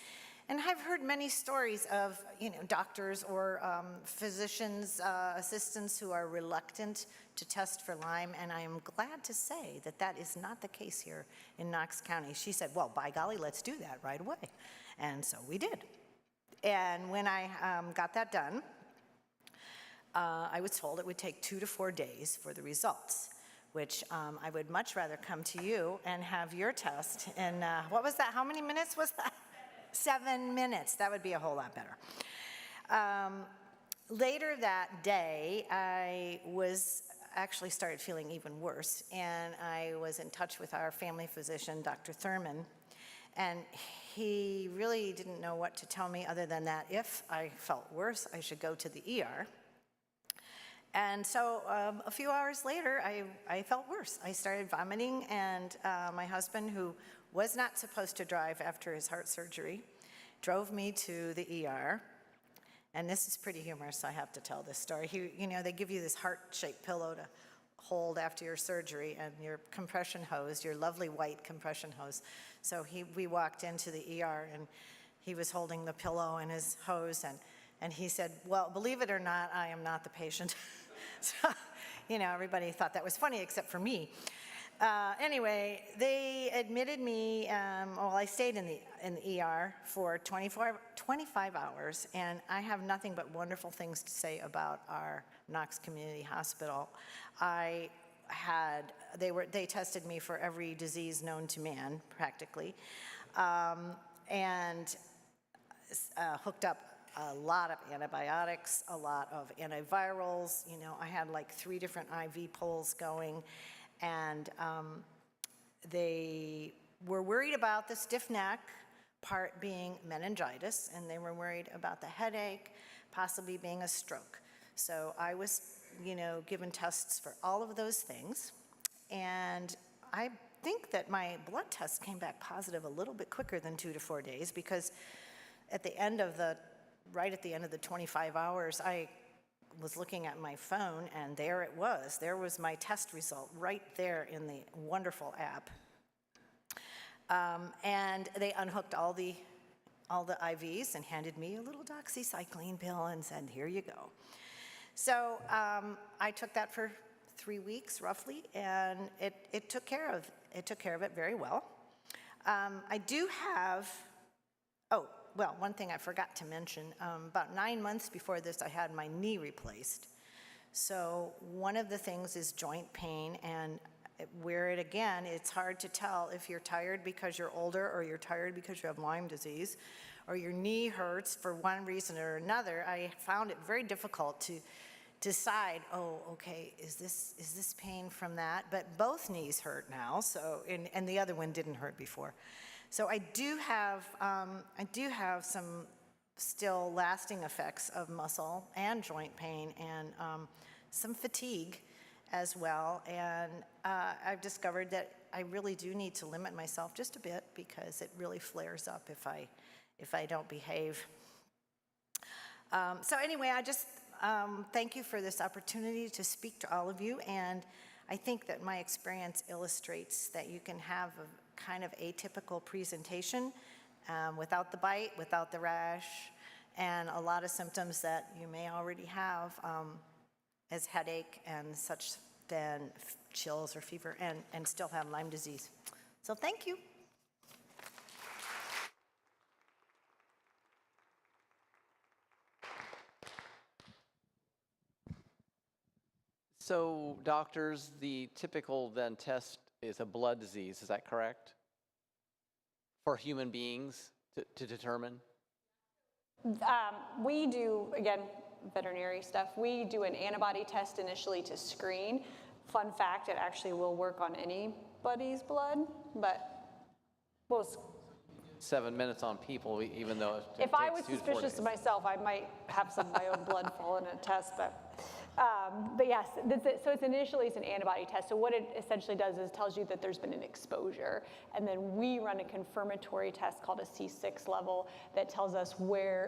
And I've heard many stories of, you know, doctors or physicians' assistants who are reluctant to test for Lyme, and I am glad to say that that is not the case here in Knox County. She said, well, by golly, let's do that right away. And so we did. And when I got that done, I was told it would take 2 to 4 days for the results, which I would much rather come to you and have your test in, what was that? How many minutes was that? 7 minutes. That would be a whole lot better. Later that day, I actually started feeling even worse, and I was in touch with our family physician, Dr. Thurman, and he really didn't know what to tell me other than that if I felt worse, I should go to the ER. And so a few hours later, I felt worse. I started vomiting, and my husband, who was not supposed to drive after his heart surgery, drove me to the ER. And this is pretty humorous, so I have to tell this story. You know, they give you this heart-shaped pillow to hold after your surgery, and your compression hose, your lovely white compression hose. So we walked into the ER, and he was holding the pillow and his hose, and he said, well, believe it or not, I am not the patient. So, you know, everybody thought that was funny except for me. Anyway, they admitted me, well, I stayed in the ER for 25 hours, and I have nothing but wonderful things to say about our Knox Community Hospital. They tested me for every disease known to man, practically, and hooked up a lot of antibiotics, a lot of antivirals. You know, I had like 3 different IV pulls going, and they were worried about the stiff neck part being meningitis, and they were worried about the headache possibly being a stroke. So I was, you know, given tests for all of those things, and I think that my blood tests came back positive a little bit quicker than 2 to 4 days, because right at the end of the 25 hours, I was looking at my phone, and there it was. There was my test result right there in the wonderful app. And they unhooked all the IVs and handed me a little doxycycline pill and said, here you go. So I took that for 3 weeks roughly, and it took care of it very well. I do have, well, one thing I forgot to mention, about 9 months before this, I had my knee replaced. So one of the things is joint pain, and it's hard to tell if you're tired because you're older, or you're tired because you have Lyme disease, or your knee hurts for one reason or another. I found it very difficult to decide, oh, okay, is this pain from that? But both knees hurt now, so, and the other one didn't hurt before. So I do have some still lasting effects of muscle and joint pain, and some fatigue as well. And I've discovered that I really do need to limit myself just a bit, because it really flares up if I don't behave. So anyway, I just thank you for this opportunity to speak to all of you, and I think that my experience illustrates that you can have a kind of atypical presentation without the bite, without the rash, and a lot of symptoms that you may already have as headache and such, then chills or fever, and still have Lyme disease. So thank you. So doctors, the typical then test is a blood disease, is that correct? For human beings to determine? We do, again, veterinary stuff. We do an antibody test initially to screen. Fun fact, it actually will work on anybody's blood, but 7 minutes on people, even though it If I was takes 2 to 4 suspicious days. of myself, I might have some of my own blood fall in a test, but yes, so it's initially an antibody test. So what it essentially does is tells you that there's been an exposure, and then we run a confirmatory test called a C6 level that tells us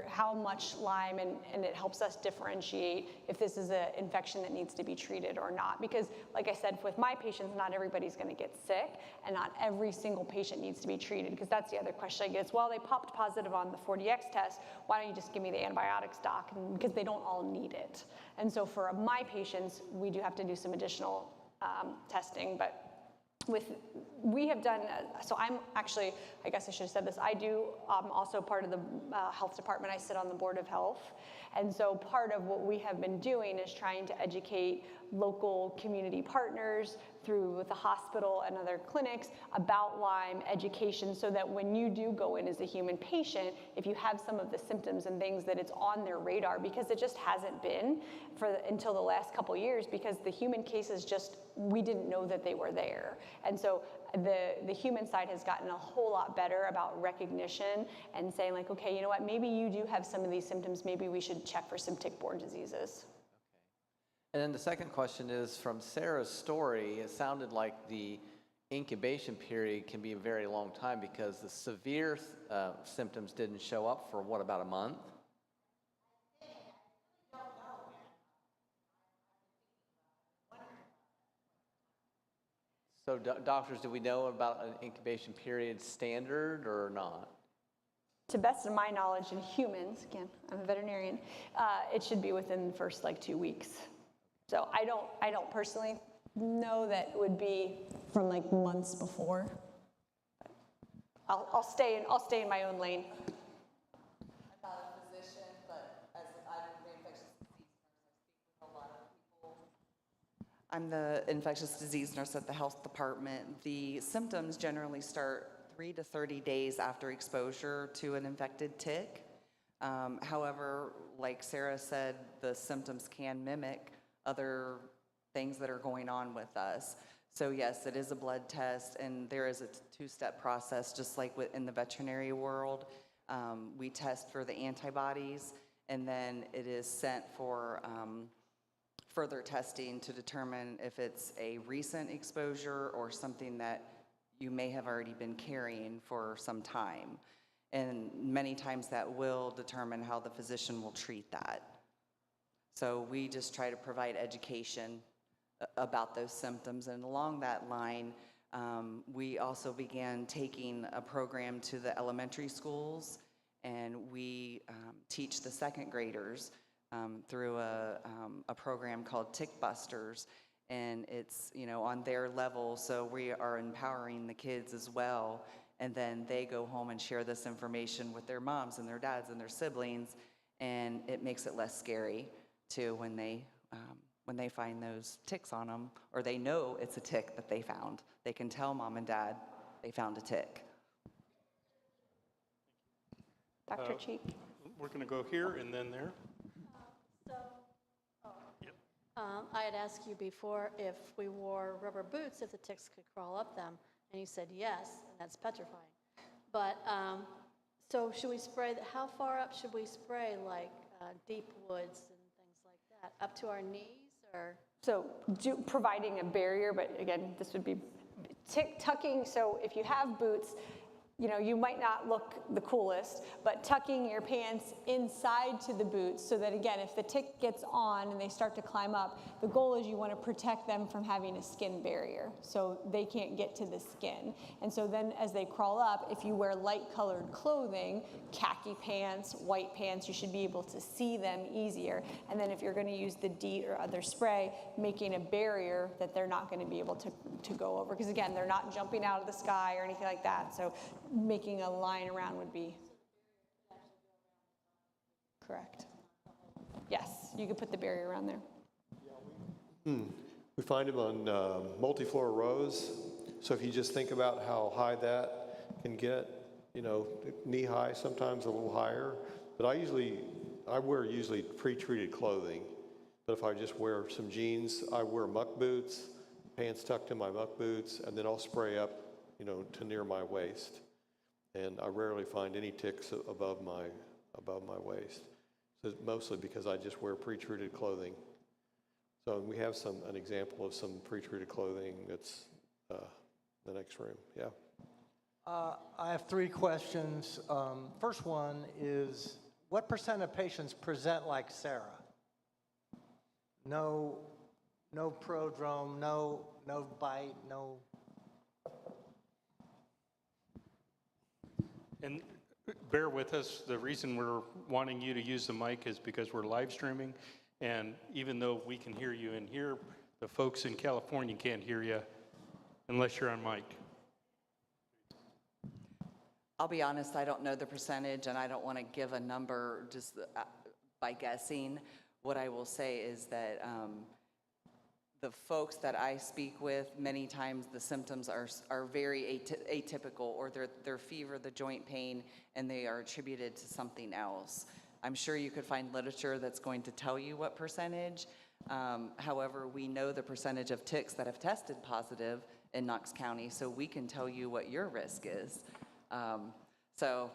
how much Lyme, and it helps us differentiate if this is an infection that needs to be treated or not. Because like I said, with my patients, not everybody's going to get sick, and not every single patient needs to be treated, because that's the other question I get is, well, they popped positive on the 4DX test, why don't you just give me the antibiotics, doc? And because they don't all need it. And so for my patients, we do have to do some additional testing, but we have done, so I'm actually, I guess I should have said this, I do also part of the health department. I sit on the Board of Health. And so part of what we have been doing is trying to educate local community partners through the hospital and other clinics about Lyme education, so that when you do go in as a human patient, if you have some of the symptoms and things, that it's on their radar, because it just hasn't been until the last couple years, because the human cases we didn't know that they were there. And so the human side has gotten a whole lot better about recognition and saying like, okay, you know what, maybe you do have some of these symptoms, maybe we should check for some tick-borne diseases. And then the second question is, from Sarah's story, it sounded like the incubation period can be a very long time, because the severe symptoms didn't show up for, what, about a month? So doctors, do we know about an incubation period standard or not? To best of my knowledge, in humans, again, I'm a veterinarian, it should be within the first 2 weeks. So I don't personally know that it would be from months before. I'll stay in my own lane. I'm not a physician, but as I'm the infectious disease nurse, I speak with a lot of people. I'm the infectious disease nurse at the health department. The symptoms generally start 3 to 30 days after exposure to an infected tick. However, like Sarah said, the symptoms can mimic other things that are going on with us. So yes, it is a blood test, and there is a two-step process, just like in the veterinary world. We test for the antibodies, and then it is sent for further testing to determine if it's a recent exposure or something that you may have already been carrying for some time. And many times that will determine how the physician will treat that. So we just try to provide education about those symptoms. And along that line, we also began taking a program to the elementary schools, and we teach the second graders through a program called Tick Busters. And it's, on their level, so we are empowering the kids as well. And then they go home and share this information with their moms and their dads and their siblings, and it makes it less scary too when they find those ticks on them, or they know it's a tick that they found. They can tell mom and dad they found a tick. Dr. Cheek? We're going to go here and then there. I had asked you before if we wore rubber boots, if the ticks could crawl up them, and you said yes, and that's petrifying. But, so should we spray, how far up should we spray, deep woods and things like that? Up to our knees, or? So providing a barrier, but again, this would be tucking. So if you have boots, you might not look the coolest, but tucking your pants inside to the boots, so that again, if the tick gets on and they start to climb up, the goal is you want to protect them from having a skin barrier, so they can't get to the skin. And so then as they crawl up, if you wear light colored clothing, khaki pants, white pants, you should be able to see them easier. And then if you're going to use the DEET or other spray, making a barrier that they're not going to be able to go over, because again, they're not jumping out of the sky or anything like that. So making a line around would be correct. Yes, you could put the barrier around there. We find them on multi-floor rows. So if you just think about how high that can get, knee high, sometimes a little higher. But I wear usually pre-treated clothing. But if I just wear some jeans, I wear muck boots, pants tucked in my muck boots, and then I'll spray up, to near my waist. and I rarely find any ticks above my waist. So mostly because I just wear pre-treated clothing. So we have an example of some pre-treated clothing that's the next room. Yeah. I have 3 questions. First one is, what % of patients present like Sarah? No prodrome, no bite, no. And bear with us, the reason we're wanting you to use the mic is because we're live streaming, and even though we can hear you in here, the folks in California can't hear you unless you're on mic. I'll be honest, I don't know the percentage, and I don't want to give a number just by guessing. What I will say is that the folks that I speak with, many times the symptoms are very atypical, or they're fever, the joint pain, and they are attributed to something else. I'm sure you could find literature that's going to tell you what percentage. However, we know the percentage of ticks that have tested positive in Knox County, so we can tell you what your risk is. So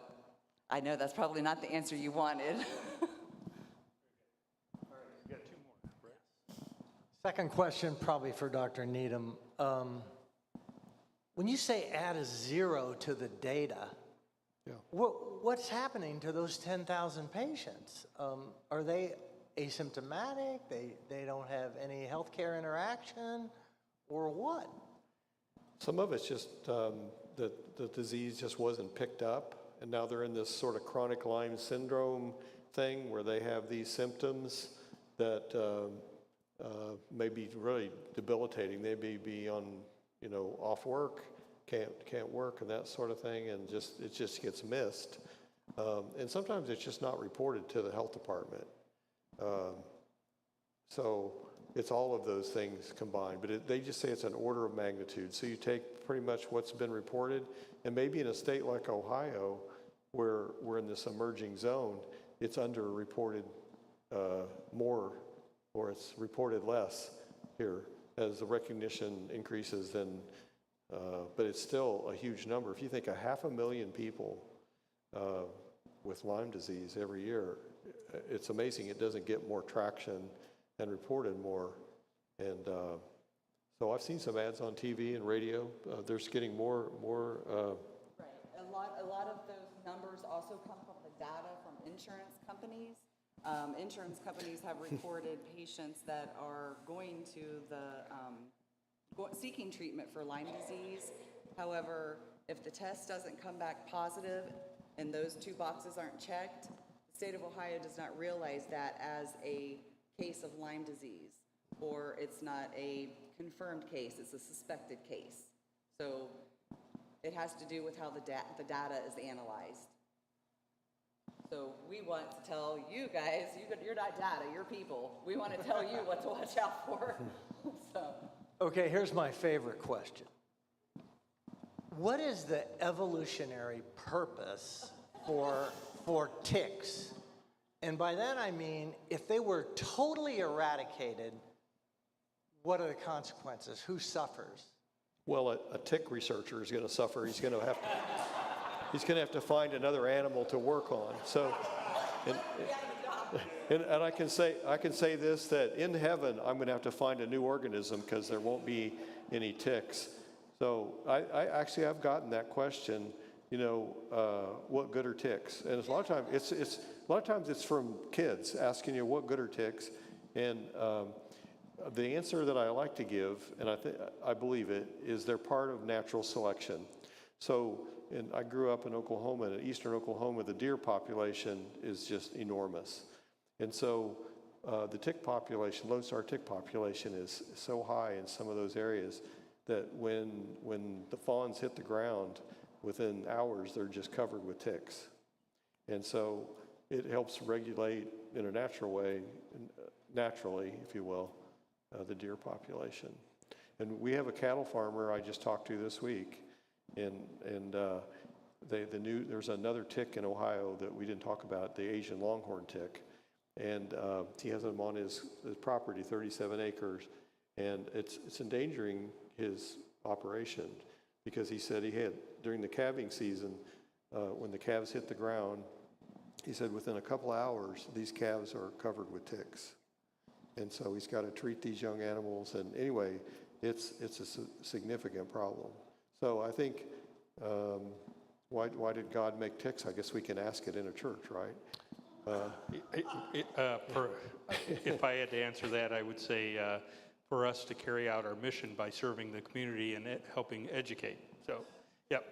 I know that's probably not the answer you wanted. Second question, probably for Dr. Needham. When you say add a 0 to the data, Yeah. what's happening to those 10,000 patients? Are they asymptomatic? They don't have any healthcare interaction, or what? Some of it's just the disease just wasn't picked up, and now they're in this sort of chronic Lyme syndrome thing where they have these symptoms that may be really debilitating. They may be on, off work, can't work, and that sort of thing, and it just gets missed. And sometimes it's just not reported to the health department. So it's all of those things combined, but they just say it's an order of magnitude. So you take pretty much what's been reported, and maybe in a state like Ohio, where we're in this emerging zone, it's underreported more, or it's reported less here as the recognition increases. But it's still a huge number. If you think 500,000 people with Lyme disease every year, it's amazing it doesn't get more traction and reported more. And so I've seen some ads on TV and radio. There's getting more. Right. A lot of those numbers also come from the data from insurance companies. Insurance companies have reported patients that are going to seeking treatment for Lyme disease. However, if the test doesn't come back positive and those 2 boxes aren't checked, the state of Ohio does not realize that as a case of Lyme disease, or it's not a confirmed case, it's a suspected case. So it has to do with how the data is analyzed. So we want to tell you guys, you're not data, you're people. We want to tell you what to watch out for. Okay, here's my favorite question. What is the evolutionary purpose for ticks? And by that I mean, if they were totally eradicated, what are the consequences? Who suffers? Well, a tick researcher is going to suffer. He's going to have to find another animal to work on. So, and I can say this, that in heaven I'm going to have to find a new organism because there won't be any ticks. So I've gotten that question. What good are ticks? And a lot of times it's from kids asking you what good are ticks, and the answer that I like to give, and I believe it, is they're part of natural selection. So, and I grew up in Oklahoma, in eastern Oklahoma, the deer population is just enormous. And so the tick population, Lone Star tick population, is so high in some of those areas that when the fawns hit the ground, within hours they're just covered with ticks. And so it helps regulate in a natural way, naturally, if you will, the deer population. And we have a cattle farmer I just talked to this week, and there's another tick in Ohio that we didn't talk about, the Asian longhorn tick, and he has them on his property, 37 acres, and it's endangering his operation because he said he had, during the calving season, when the calves hit the ground, he said within a couple hours, these calves are covered with ticks. And so he's got to treat these young animals. And anyway, it's a significant problem. So I think, why did God make ticks? I guess we can ask it in a church, right? If I had to answer that, I would say for us to carry out our mission by serving the community and helping educate. So, yep.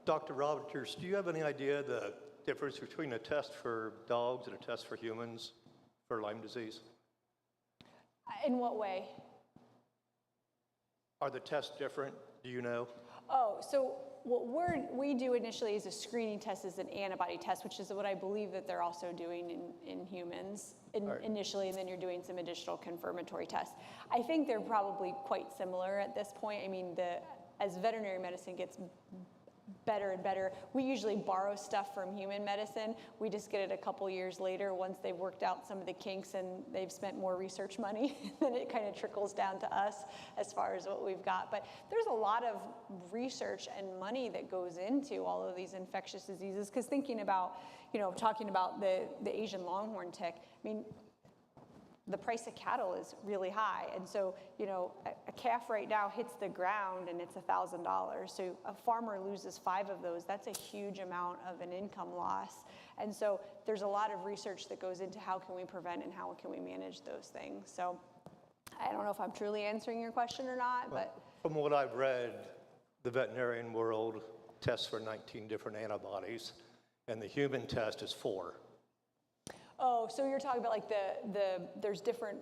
Dr. Rogers, do you have any idea the difference between a test for dogs and a test for humans for Lyme disease? In what way? Are the tests different? Do you know? Oh, so what we do initially is a screening test, is an antibody test, which is what I believe that they're also doing in humans initially, and then you're doing some additional confirmatory tests. I think they're probably quite similar at this point. I mean, as veterinary medicine gets better and better, we usually borrow stuff from human medicine. We just get it a couple years later once they've worked out some of the kinks and they've spent more research money. Then it kind of trickles down to us as far as what we've got. But there's a lot of research and money that goes into all of these infectious diseases, because thinking about, talking about the Asian longhorn tick, I mean, the price of cattle is really high. And so, a calf right now hits the ground and it's $1,000. So a farmer loses 5 of those. That's a huge amount of an income loss. And so there's a lot of research that goes into how can we prevent and how can we manage those things. So I don't know if I'm truly answering your question or not, but. From what I've read, the veterinarian world tests for 19 different antibodies, and the human test is 4. Oh, so you're talking about like there's different,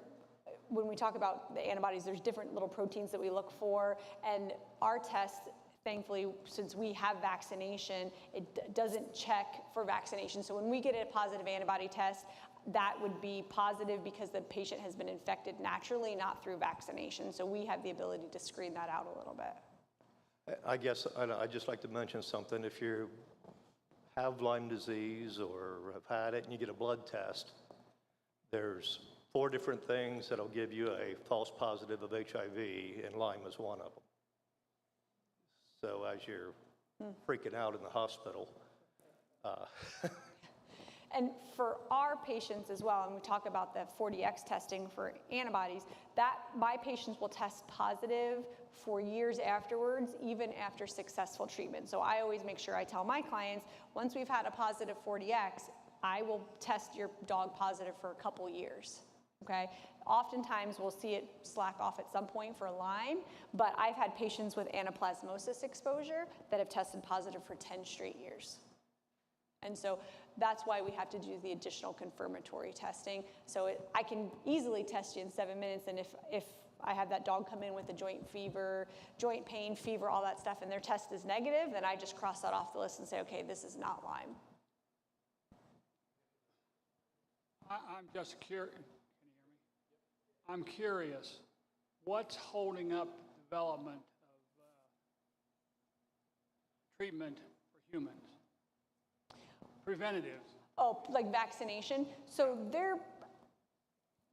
when we talk about the antibodies, there's different little proteins that we look for, and our test, thankfully, since we have vaccination, it doesn't check for vaccination. So when we get a positive antibody test, that would be positive because the patient has been infected naturally, not through vaccination. So we have the ability to screen that out a little bit. I guess I'd just like to mention something. If you have Lyme disease or have had it and you get a blood test, there's 4 different things that'll give you a false positive of HIV, and Lyme is one of them. So as you're freaking out in the hospital. And for our patients as well, and we talk about the 40X testing for antibodies, that my patients will test positive for years afterwards, even after successful treatment. So I always make sure I tell my clients, once we've had a positive 40X, I will test your dog positive for a couple years, okay? Oftentimes we'll see it slack off at some point for Lyme, but I've had patients with anaplasmosis exposure that have tested positive for 10 straight years. And so that's why we have to do the additional confirmatory testing. So I can easily test you in 7 minutes, and if I have that dog come in with a joint fever, joint pain, fever, all that stuff, and their test is negative, then I just cross that off the list and say, okay, this is not Lyme. I'm just curious. Can you hear me? I'm curious. What's holding up development of treatment for humans? Preventatives. Oh, like vaccination? So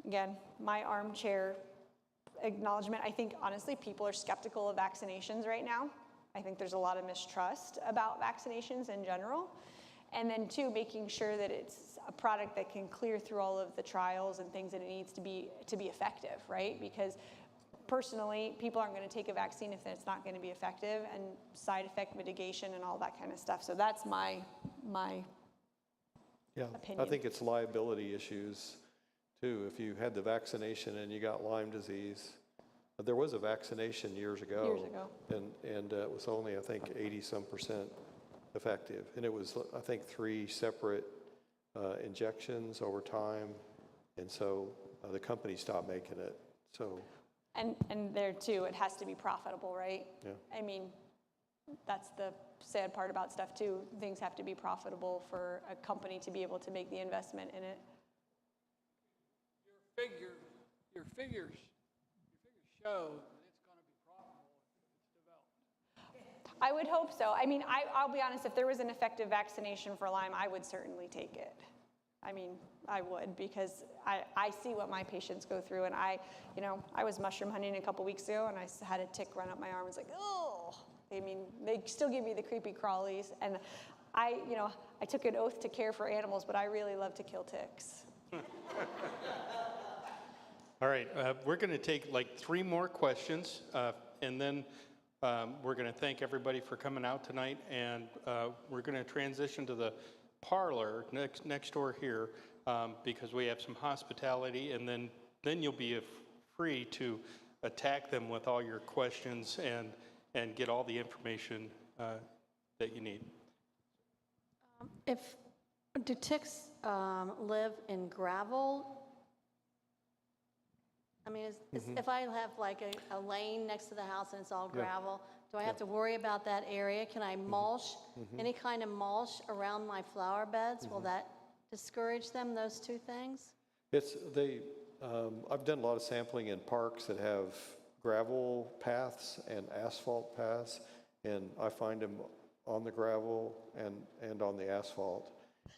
again, my armchair acknowledgement, I think honestly people are skeptical of vaccinations right now. I think there's a lot of mistrust about vaccinations in general. And then 2, making sure that it's a product that can clear through all of the trials and things that it needs to be effective, right? Because personally, people aren't going to take a vaccine if it's not going to be effective, and side effect mitigation and all that kind of stuff. So that's my opinion. I think it's liability issues too. If you had the vaccination and you got Lyme disease, there was a vaccination years ago. And it was only, I think, 80% effective. And it was, I think, 3 separate injections over time. And so the company stopped making it. So. And there too, it has to be profitable, right? Yeah. I mean, that's the sad part about stuff too. Things have to be profitable for a company to be able to make the investment in it. Your figures show that it's going to be profitable if it's developed. I would hope so. I mean, I'll be honest, if there was an effective vaccination for Lyme, I would certainly take it. I mean, I would, because I see what my patients go through, and I was mushroom hunting a couple weeks ago, and I had a tick run up my arm. It's like, oh, I mean, they still give me the creepy crawlies, and I took an oath to care for animals, but I really love to kill ticks. All right, we're going to take like 3 more questions, and then we're going to thank everybody for coming out tonight, and we're going to transition to the parlor next door here because we have some hospitality, and then you'll be free to attack them with all your questions and get all the information that you need. Do ticks live in gravel? I mean, if I have like a lane next to the house and it's all gravel, do I have to worry about that area? Can I mulch, any kind of mulch around my flower beds? Will that discourage them, those 2 things? I've done a lot of sampling in parks that have gravel paths and asphalt paths, and I find them on the gravel and on the asphalt.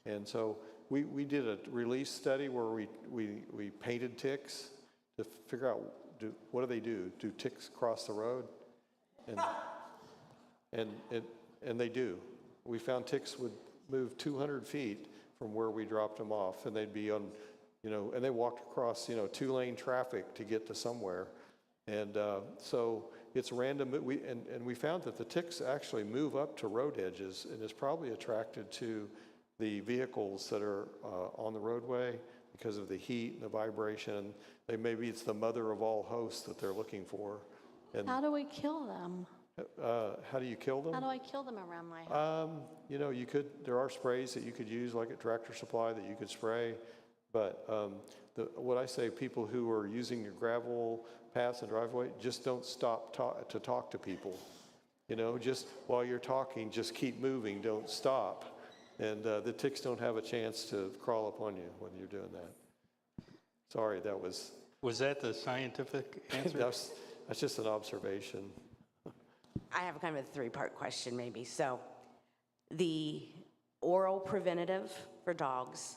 And so we did a release study where we painted ticks to figure out what do they do? Do ticks cross the road? And they do. We found ticks would move 200 feet from where we dropped them off, and they'd be on, and they walked across, 2-lane traffic to get to somewhere. And so it's random. We found that the ticks actually move up to road edges and is probably attracted to the vehicles that are on the roadway because of the heat and the vibration. Maybe it's the mother of all hosts that they're looking for. And How do we kill them? how do you kill them? How do I kill them around my house? There are sprays that you could use, like at Tractor Supply, that you could spray. But what I say, people who are using your gravel paths and driveway, just don't stop to talk to people. Just while you're talking, just keep moving, don't stop. And the ticks don't have a chance to crawl up on you when you're doing that. Sorry, that was... Was that the scientific answer? That's just an observation. I have kind of a 3-part question maybe. So the oral preventative for dogs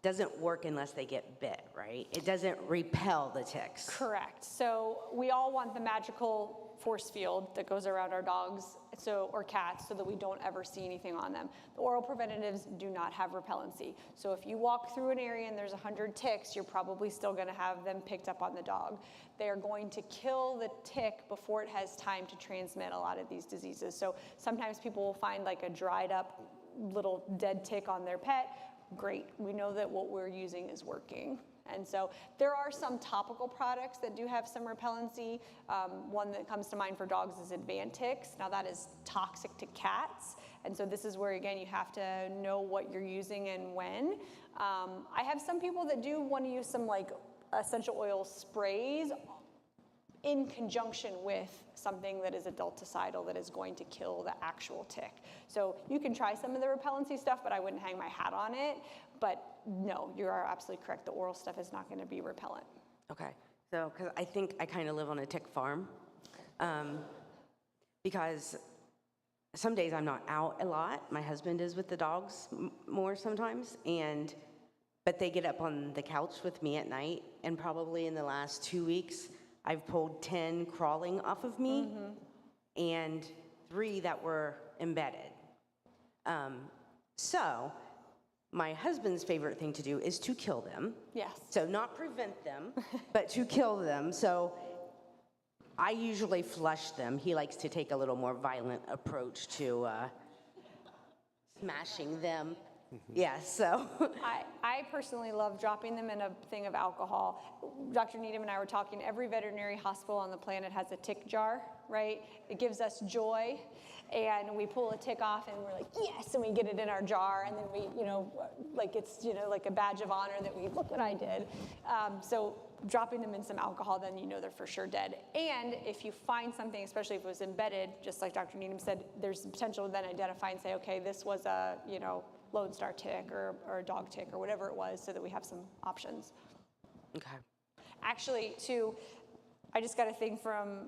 doesn't work unless they get bit, right? It doesn't repel the ticks. Correct. So we all want the magical force field that goes around our dogs or cats so that we don't ever see anything on them. The oral preventatives do not have repellency. So if you walk through an area and there's 100 ticks, you're probably still going to have them picked up on the dog. They are going to kill the tick before it has time to transmit a lot of these diseases. So sometimes people will find like a dried up little dead tick on their pet. Great, we know that what we're using is working. And so there are some topical products that do have some repellency. One that comes to mind for dogs is Advantix. Now that is toxic to cats. And so this is where, again, you have to know what you're using and when. I have some people that do want to use some like essential oil sprays in conjunction with something that is adulticidal that is going to kill the actual tick. So you can try some of the repellency stuff, but I wouldn't hang my hat on it. But no, you are absolutely correct. The oral stuff is not going to be repellent. Okay, so because I think I kind of live on a tick farm, because some days I'm not out a lot. My husband is with the dogs more sometimes, but they get up on the couch with me at night, and probably in the last 2 weeks, I've pulled 10 crawling off of me, and 3 that were embedded. So my husband's favorite thing to do is to kill them. Yes. So not prevent them, but to kill them. So I usually flush them. He likes to take a little more violent approach to smashing them. Yeah, so. I personally love dropping them in a thing of alcohol. Dr. Needham and I were talking, every veterinary hospital on the planet has a tick jar, right? It gives us joy. And we pull a tick off and we're like, yes, and we get it in our jar. And then we, like it's, like a badge of honor that we, look what I did. So dropping them in some alcohol, then they're for sure dead. And if you find something, especially if it was embedded, just like Dr. Needham said, there's the potential to then identify and say, okay, this was a, Lone Star tick or a dog tick or whatever it was, so that we have some options. Okay. Actually, too, I just got a thing from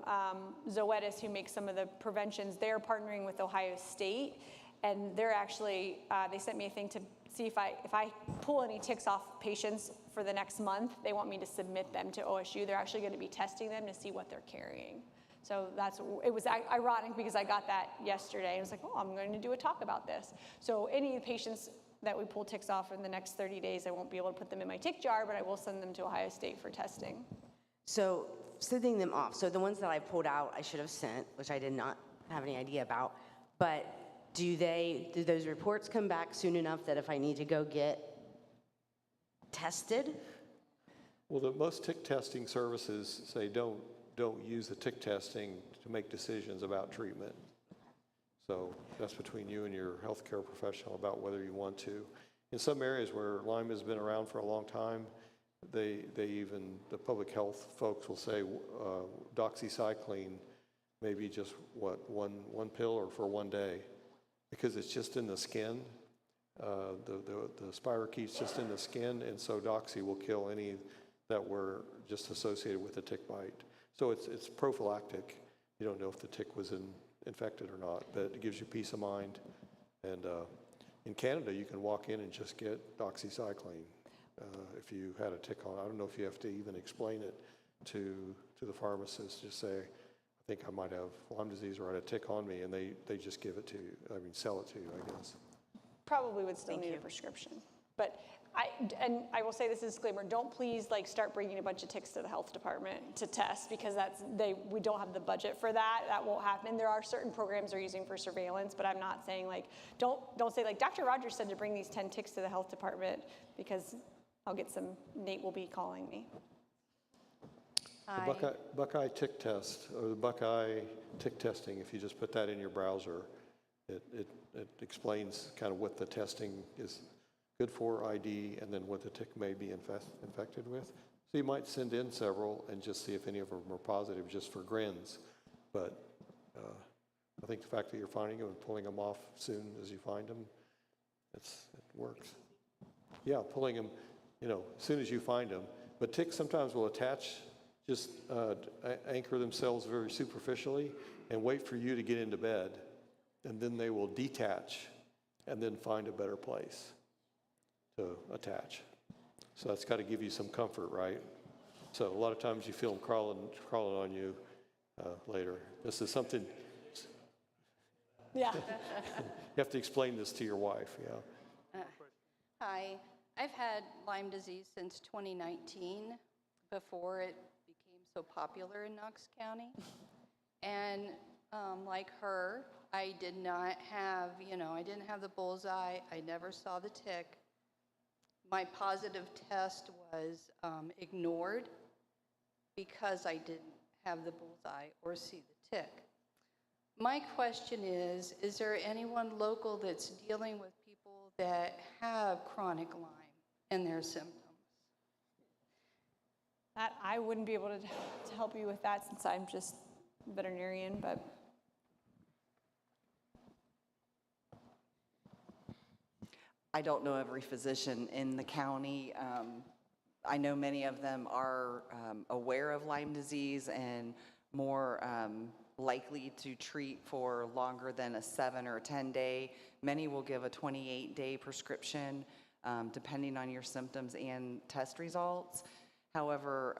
Zoetis, who makes some of the preventions. They're partnering with Ohio State, and they're actually, they sent me a thing to see if I pull any ticks off patients for the next month, they want me to submit them to OSU. They're actually going to be testing them to see what they're carrying. So it was ironic because I got that yesterday. I was like, oh, I'm going to do a talk about this. So any patients that we pull ticks off in the next 30 days, I won't be able to put them in my tick jar, but I will send them to Ohio State for testing. So sending them off, so the ones that I pulled out, I should have sent, which I did not have any idea about, but do those reports come back soon enough that if I need to go get tested? Well, most tick testing services say don't use the tick testing to make decisions about treatment. So that's between you and your healthcare professional about whether you want to. In some areas where Lyme has been around for a long time, the public health folks will say doxycycline, maybe just one pill or for one day, because it's just in the skin. The spirochete's just in the skin, and so doxy will kill any that were just associated with a tick bite. So it's prophylactic. You don't know if the tick was infected or not, but it gives you peace of mind. And in Canada, you can walk in and just get doxycycline if you had a tick on. I don't know if you have to even explain it to the pharmacist. Just say, I think I might have Lyme disease or I had a tick on me, and they just give it to you. I mean, sell it to you, I guess. Probably would still need a prescription. But I will say this is a disclaimer, don't please start bringing a bunch of ticks to the health department to test, because we don't have the budget for that. That won't happen. There are certain programs they're using for surveillance, but I'm not saying don't say Dr. Rogers said to bring these 10 ticks to the health department, because I'll get Nate will be calling me. The Buckeye tick test, or the Buckeye tick testing, if you just put that in your browser, it explains kind of what the testing is good for, ID, and then what the tick may be infected with. So you might send in several and just see if any of them are positive, just for grins. But I think the fact that you're finding them and pulling them off soon as you find them, it works. Yeah, pulling them, as soon as you find them. But ticks sometimes will attach, just anchor themselves very superficially and wait for you to get into bed. And then they will detach and then find a better place to attach. So that's got to give you some comfort, right? So a lot of times you feel them crawling on you later. This is something, Yeah. you have to explain this to your wife, yeah. Hi, I've had Lyme disease since 2019, before it became so popular in Knox County. And like her, I did not have, I didn't have the bullseye. I never saw the tick. My positive test was ignored because I didn't have the bullseye or see the tick. My question is there anyone local that's dealing with people that have chronic Lyme and their symptoms? That I wouldn't be able to help you with that, since I'm just a veterinarian, but. I don't know every physician in the county. I know many of them are aware of Lyme disease and more likely to treat for longer than a 7 or 10 day. Many will give a 28-day prescription, depending on your symptoms and test results. However,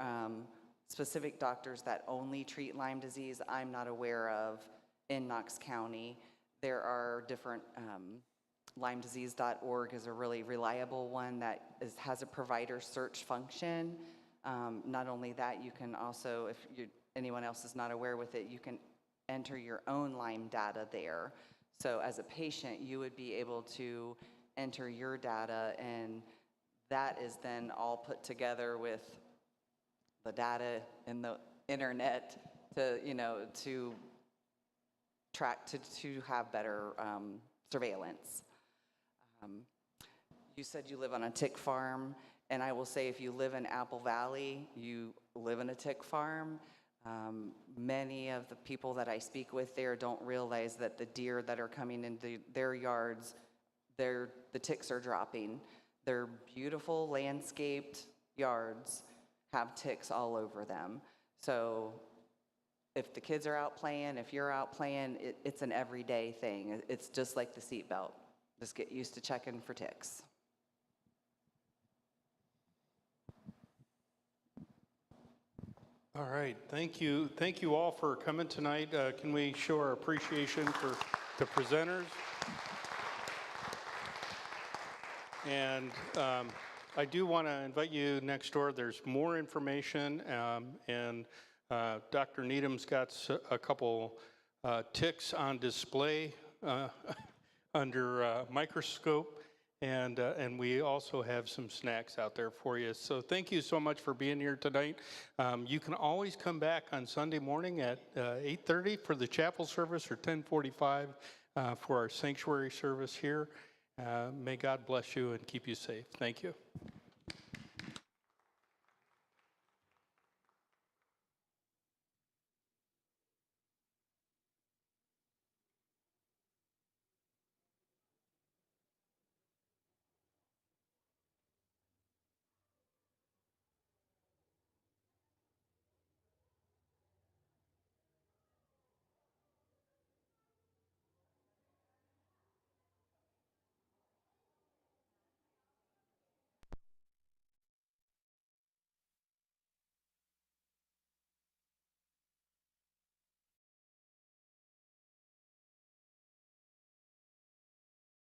specific doctors that only treat Lyme disease, I'm not aware of in Knox County. There are different, LymeDisease.org is a really reliable one that has a provider search function. Not only that, you can also, if anyone else is not aware with it, you can enter your own Lyme data there. So as a patient, you would be able to enter your data, and that is then all put together with the data in the internet to track, to have better surveillance. You said you live on a tick farm, and I will say if you live in Apple Valley, you live in a tick farm. Many of the people that I speak with there don't realize that the deer that are coming into their yards, the ticks are dropping. Their beautiful landscaped yards have ticks all over them. So if the kids are out playing, if you're out playing, it's an everyday thing. It's just like the seatbelt. Just get used to checking for ticks. All right, thank you. Thank you all for coming tonight. Can we show our appreciation for the presenters? And I do want to invite you next door. There's more information, and Dr. Needham's got a couple ticks on display under microscope. And we also have some snacks out there for you. So thank you so much for being here tonight. You can always come back on Sunday morning at 8:30 for the chapel service or 10:45 for our sanctuary service here. May God bless you and keep you safe. Thank you.